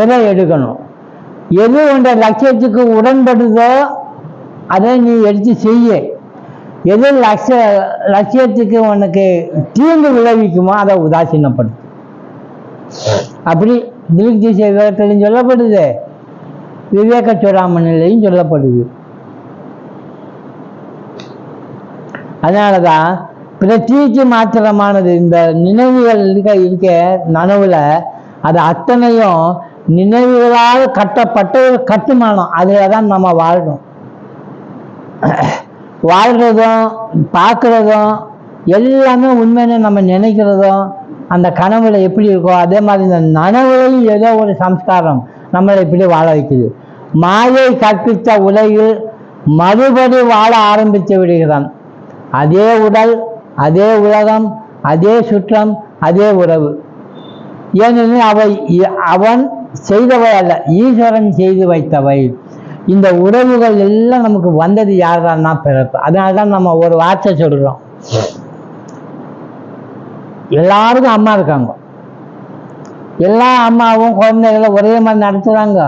எதை எடுக்கணும், எது உண்ட லட்சியத்துக்கு உடன்படுதோ அதை நீ எடுத்து செய்ய, எது லட்சியத்துக்கு உனக்கு தீங்கு விளைவிக்குமோ அதை உதாசீனப்படும். அப்படி திருப்தி விவேகத்திலையும் சொல்லப்படுது, விவேக சூடாமணிலையும் சொல்லப்படுது. அதனாலதான் பிரத்யேக மாத்திரமானது இந்த நினைவுகள் இருக்க நனவுல அது அத்தனையும் நினைவுகளால் கட்டப்பட்ட ஒரு கட்டுமானம். அதுல தான் நம்ம வாழ்றதும் பார்க்கறதும் எல்லாமே உண்மைன்னு நம்ம நினைக்கிறதும் அந்த கனவுல எப்படி இருக்கோ அதே மாதிரி இந்த நனவுலையும் ஏதோ ஒரு சம்ஸ்காரம் நம்மளை இப்படி வாழ வைக்குது. மாயை கற்பித்த உலகில் மறுபடி வாழ ஆரம்பித்து விடுகிறான். அதே உடல், அதே உலகம், அதே சுற்றம், அதே உறவு. ஏனெனில் அவன் செய்தவை அல்ல, ஈஸ்வரன் செய்து வைத்தவை. இந்த உறவுகள் எல்லாம் நமக்கு வந்தது யாருன்னா பிறப்பு. அதனால்தான் நம்ம ஒரு வார்த்தை சொல்றோம், எல்லாருக்கும் அம்மா இருக்காங்க, எல்லா அம்மாவும் குழந்தைகளை ஒரே மாதிரி நடத்துறாங்க.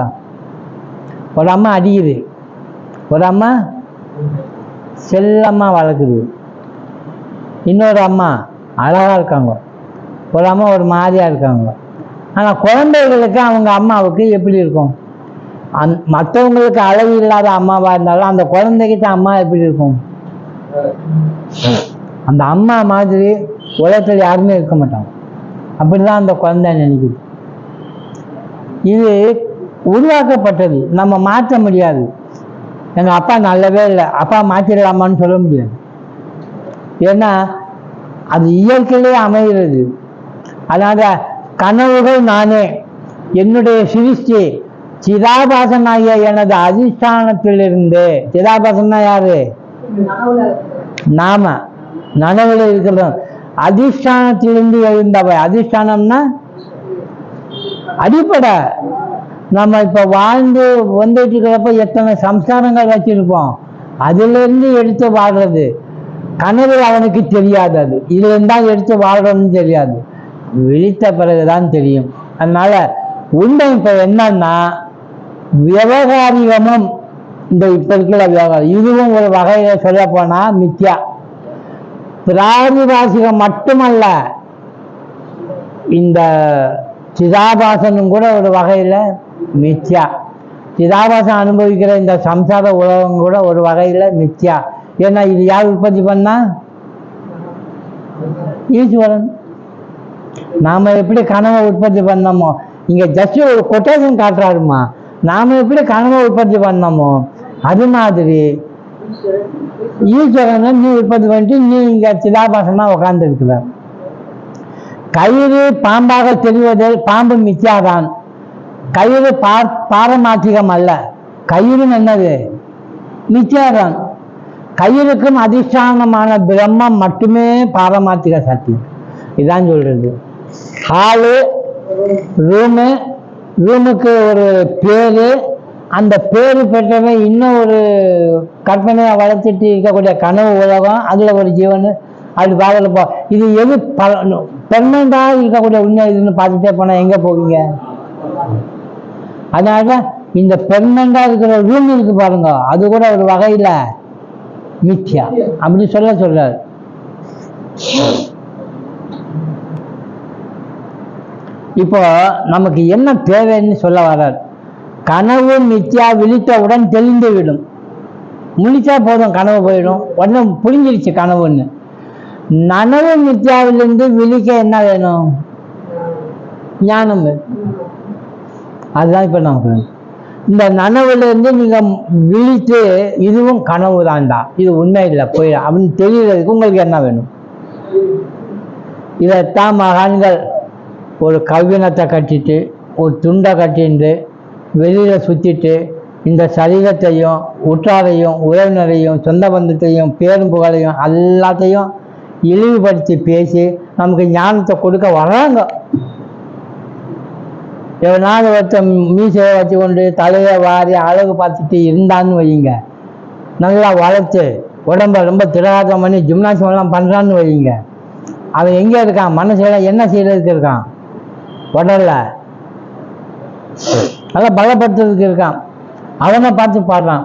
ஒரு அம்மா அடிக்குது, ஒரு அம்மா செல்லம்மா வளர்க்குது, இன்னொரு அம்மா அழகா இருக்காங்க, ஒரு அம்மா ஒரு மாதிரியா இருக்காங்க. ஆனால் குழந்தைகளுக்கு அவங்க அம்மாவுக்கு எப்படி இருக்கும்? மற்றவங்களுக்கு அளவு இல்லாத அம்மாவா இருந்தாலும் அந்த குழந்தைகிட்ட அம்மா எப்படி இருக்கும்? அந்த அம்மா மாதிரி உலகத்தில் யாருமே இருக்க மாட்டாங்க. அப்படிதான் அந்த குழந்தை நினைக்குது. இது உருவாக்கப்பட்டது, நம்ம மாற்ற முடியாது. எங்க அப்பா நல்லவே இல்லை, அப்பா மாற்றிடலாமான்னு சொல்ல முடியாது. ஏன்னா அது இயற்கையிலே அமைகிறது. அதனால கனவுகள் நானே, என்னுடைய சிருஷ்டி, சிதாபாசனாகிய எனது அதிஷ்டானத்திலிருந்து. சிதாபாசனா யாரு? நாம நனவுல இருக்கிறோம். அதிஷ்டானத்திலிருந்து எழுந்தவை. அதிஷ்டானம்னா அடிப்படை. நம்ம இப்ப வாழ்ந்து வந்துட்டு இருக்கிறப்ப எத்தனை சம்ஸ்காரங்கள் வச்சிருப்போம், அதுல இருந்து எடுத்து வாழ்றது. கனவு அவனுக்கு தெரியாது, அது இதுல இருந்தா எடுத்து வாழ்றோம்னு தெரியாது, விழித்த பிறகுதான் தெரியும். அதனால உண்மை இப்ப என்னன்னா விவகாரிகமும் இந்த இப்ப இருக்கிற விவகாரம் இதுவும் ஒரு வகையில சொல்ல போனா மித்யா. பிராதிபாசிகம் மட்டுமல்ல, இந்த சிதாபாசனும் கூட ஒரு வகையில மித்யா. சிதாபாசம் அனுபவிக்கிற இந்த சம்சார உலகம் கூட ஒரு வகையில மித்யா. ஏன்னா இது யார் உற்பத்தி பண்ணா? ஈஸ்வரன். நாம எப்படி கனவை உற்பத்தி பண்ணமோ, இங்க ஜஸ்ட் ஒரு கொட்டேஷன் காட்டுறாருமா, நாம எப்படி கனவை உற்பத்தி பண்ணமோ அது மாதிரி ஈஸ்வரனை நீ உற்பத்தி பண்ணிட்டு நீ இங்க சிதாபாசனா உட்கார்ந்து இருக்கிற. கயிறு பாம்பாக தெரிவதில் பாம்பு மித்யாதான். கயிறு பாரமாத்திகம் அல்ல. கயிறு என்னது? மித்யாதான். கயிறுக்கும் அதிஷ்டானமான பிரம்மம் மட்டுமே பாரமாத்திக சக்தி. இதான் சொல்றது. ஹாலு, ரூமுக்கு ஒரு பேரு, அந்த பேரு பெற்றவன் இன்னும் ஒரு கற்பனையை வளர்த்துட்டு இருக்கக்கூடிய கனவு உலகம், அதுல ஒரு ஜீவன் அப்படி பார்க்கல போ. இது எது பெர்மனண்டாக இருக்கக்கூடிய உண்மை இதுன்னு பார்த்துட்டே போனா எங்க போவீங்க? அதனால இந்த பெர்மனண்டா இருக்கிற ரூம் இருக்கு பாருங்க, அது கூட ஒரு வகையில மித்யா அப்படி சொல்றாரு. இப்போ நமக்கு என்ன தேவைன்னு சொல்ல வர்றார். கனவு மித்யா, விழித்தவுடன் தெளிந்து விடும். முழிச்சா போதும் கனவு போயிடும், உடனே புரிஞ்சிருச்சு கனவுன்னு. நனவு மித்யாவிலிருந்து விழிக்க என்ன வேணும்? ஞானம் வேணும். அதுதான் இப்ப நமக்கு இந்த நனவுல இருந்து நீங்க விழித்து இதுவும் கனவு தான்டா, இது உண்மை இல்லை போயிடும் அப்படின்னு தெரியறதுக்கு உங்களுக்கு என்ன வேணும்? இதைத்தான் மகான்கள் ஒரு கவ்வினத்தை கட்டிட்டு ஒரு துண்டை கட்டிட்டு வெளியில் சுற்றிட்டு இந்த சரீரத்தையும் உற்றாரையும் உறவினரையும் சொந்த பந்தத்தையும் பேரும் புகழையும் எல்லாத்தையும் இழிவுபடுத்தி பேசி நமக்கு ஞானத்தை கொடுக்க வர்றாங்க. எவனாவது ஒருத்தன் மீசையை வச்சு கொண்டு தலையை வாரி அழகு பார்த்துட்டு இருந்தான்னு வையுங்க, நல்லா வளர்த்து உடம்ப ரொம்ப திடகாத்தம் பண்ணி ஜிம்னாசியம் எல்லாம் பண்ணுறான்னு வையுங்க, அவன் எங்கே இருக்கான்? மனசுல என்ன செய்யறதுக்கு இருக்கான்? உடல்ல நல்லா பலப்படுத்துறதுக்கு இருக்கான். அவனை பார்த்து பாடுறான்,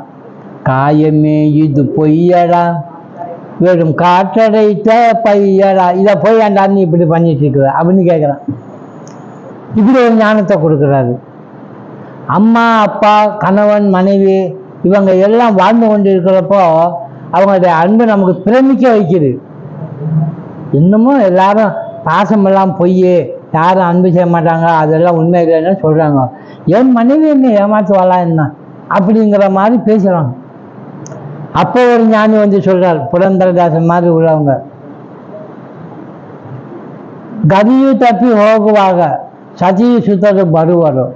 காயமே இது பொய்யடா வெறும் காற்றடைத்த பையடா, இதை போய் ஏண்டான்னு இப்படி பண்ணிட்டு இருக்கிற அப்படின்னு கேட்குறான். இப்படி ஒரு ஞானத்தை கொடுக்குறாரு. அம்மா அப்பா கணவன் மனைவி இவங்க எல்லாம் வாழ்ந்து கொண்டு இருக்கிறப்போ அவங்களுடைய அன்பு நமக்கு பிரமிக்க வைக்குது. இன்னமும் எல்லாரும் பாசமெல்லாம் பொய், யாரும் அன்பு செய்ய மாட்டாங்க, அதெல்லாம் உண்மை இல்லைன்னு சொல்கிறாங்க. என் மனைவி என்ன ஏமாற்றுவாளா என்ன அப்படிங்கிற மாதிரி பேசுகிறாங்க. அப்போ ஒரு ஞானி வந்து சொல்கிறார், புரந்தரதாசன் மாதிரி உள்ளவங்க, கதியு தப்பி ಹೋಗುವಾಗ சதியு சுத்தது பருவரும்.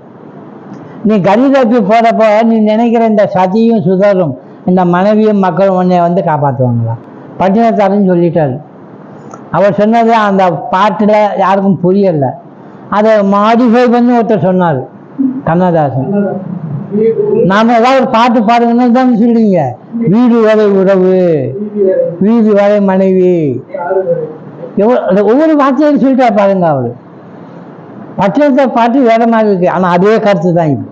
நீ கதி தப்பி போகிறப்போ நீ நினைக்கிற இந்த சதியும் சுதரும் இந்த மனைவியும் மக்களும் உன்னை வந்து காப்பாற்றுவாங்களா? பட்டினத்தாருன்னு சொல்லிட்டாரு. அவர் சொன்னது அந்த பாட்டில் யாருக்கும் புரியலை. அதை மாடிஃபை பண்ணி ஒருத்தர் சொன்னார், கண்ணதாசன். நாம ஏதாவது ஒரு பாட்டு பாடுங்கன்னா தான் சொல்றீங்க, வீடு வரை உறவு, வீடு வரை மனைவி, ஒவ்வொரு வார்த்தையும் சொல்லிட்டா பாருங்க. அவரு பட்டினத்தை பாட்டு வேற மாதிரி இருக்கு, ஆனா அதே கருத்து தான் இது.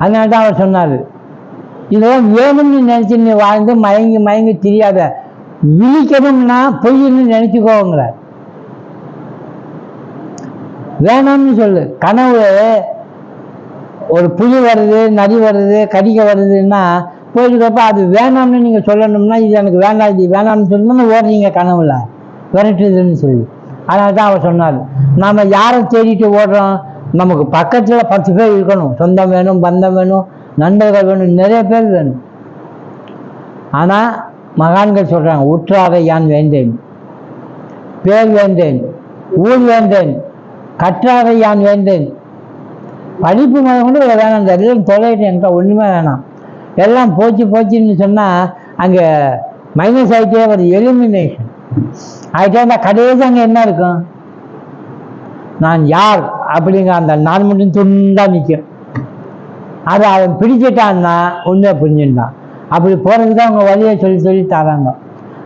அதனால தான் அவர் சொன்னாரு, இதெல்லாம் வேணும்னு நினைச்சு நீ வாழ்ந்து மயங்கி மயங்கி தெரியாத, விழிக்கணும்னா பொய்ன்னு நினைச்சுக்கோங்கிற, வேணாம்னு சொல்லு. கனவு ஒரு புலி வருது, நரி வருது, கடிக்க வருதுன்னா போயிருக்கப்ப அது வேணாம்னு நீங்கள் சொல்லணும்னா, இது எனக்கு வேண்டாம், இது வேணாம்னு சொல்லணும்னு ஓடுறீங்க கனவுல, விரட்டுதுன்னு சொல்லி. அதனால தான் அவர் சொன்னார், நாம் யாரை தேடிட்டு ஓடுறோம்? நமக்கு பக்கத்தில் 10 பேர் இருக்கணும், சொந்தம் வேணும், பந்தம் வேணும், நண்பர்கள் வேணும், நிறைய பேர் வேணும். ஆனால் மகான்கள் சொல்கிறாங்க, உற்றாரை யான் வேண்டேன், பேர் வேண்டேன், ஊர் வேண்டேன், கற்றாரை யான் வேண்டேன். படிப்பு முதல் கொண்டு வேணாம், இந்த எல்லாம் தொலைட்டேன், என்கிட்ட ஒன்றுமே வேணாம், எல்லாம் போச்சு போச்சுன்னு சொன்னால் அங்கே மைனஸ் ஆகிட்டே வருது, எலிமினேஷன் ஆகிட்டே இருந்தால் கடைசி அங்கே என்ன இருக்கும்? நான் யார் அப்படிங்கிற அந்த நான் மட்டும் துண்டா நிற்கும். அதை அவன் பிடிச்சிட்டான்னா உண்மையை புரிஞ்சுட்டான். அப்படி போகிறதுக்கு தான் அவங்க வழியை சொல்லி சொல்லி தராங்க.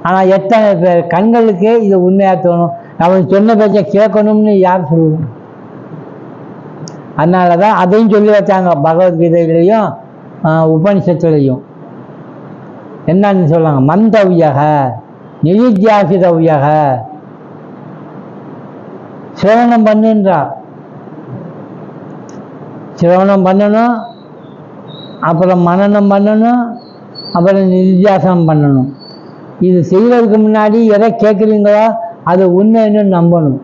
ஆனால் எத்தனை பேர் கண்களுக்கு இது உண்மையாக தோணும், அவன் சொன்ன பேச்சை கேட்கணும்னு யார் சொல்லுவோம்? அதனால தான் அதையும் சொல்லி வச்சாங்க பகவத்கீதையிலையும் உபனிஷத்துலையும். என்னன்னு சொல்லுவாங்க, மந்தவ்யக நிதித்தியாசிதவ்யக, சிரவணம் பண்ணுன்றார். சிரவணம் பண்ணணும், அப்புறம் மனனம் பண்ணணும், அப்புறம் நிதித்தியாசனம் பண்ணணும். இது செய்வதற்கு முன்னாடி எதை கேட்குறீங்களோ அது உண்மைன்னு நம்பணும்.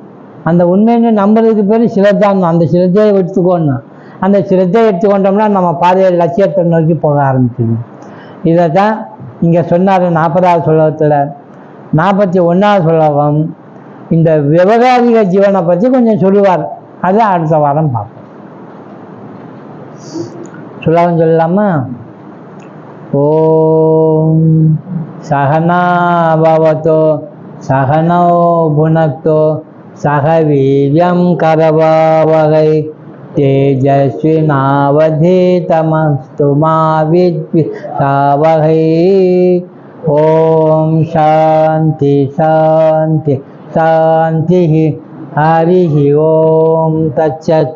அந்த உண்மைன்னு நம்புறதுக்கு பேர் சிரத்தான்னு, அந்த சிரத்தையை எடுத்துக்கோணும். அந்த சிரத்தையை எடுத்துக்கொண்டோம்னா நம்ம பாதையை லட்சியத்தை நோக்கி போக ஆரம்பிச்சிடும். இதை தான் இங்கே சொன்னார் 40வது ஸ்லோகத்தில். 41வது ஸ்லோகம் இந்த விவகாரிக ஜீவனை பற்றி கொஞ்சம் சொல்லுவார். அது அடுத்த வாரம் பார்ப்போம். ஸ்லோகம் சொல்லலாமா? ஓம் சகனா பவதோ சகனோ புனக்தோ சக வீர்யம் கரவாவகை तेजस्विनावधीतमस्तु मा विद्विषावहै। ओम शांति शांति शांति। हरि ओम तत्सत्।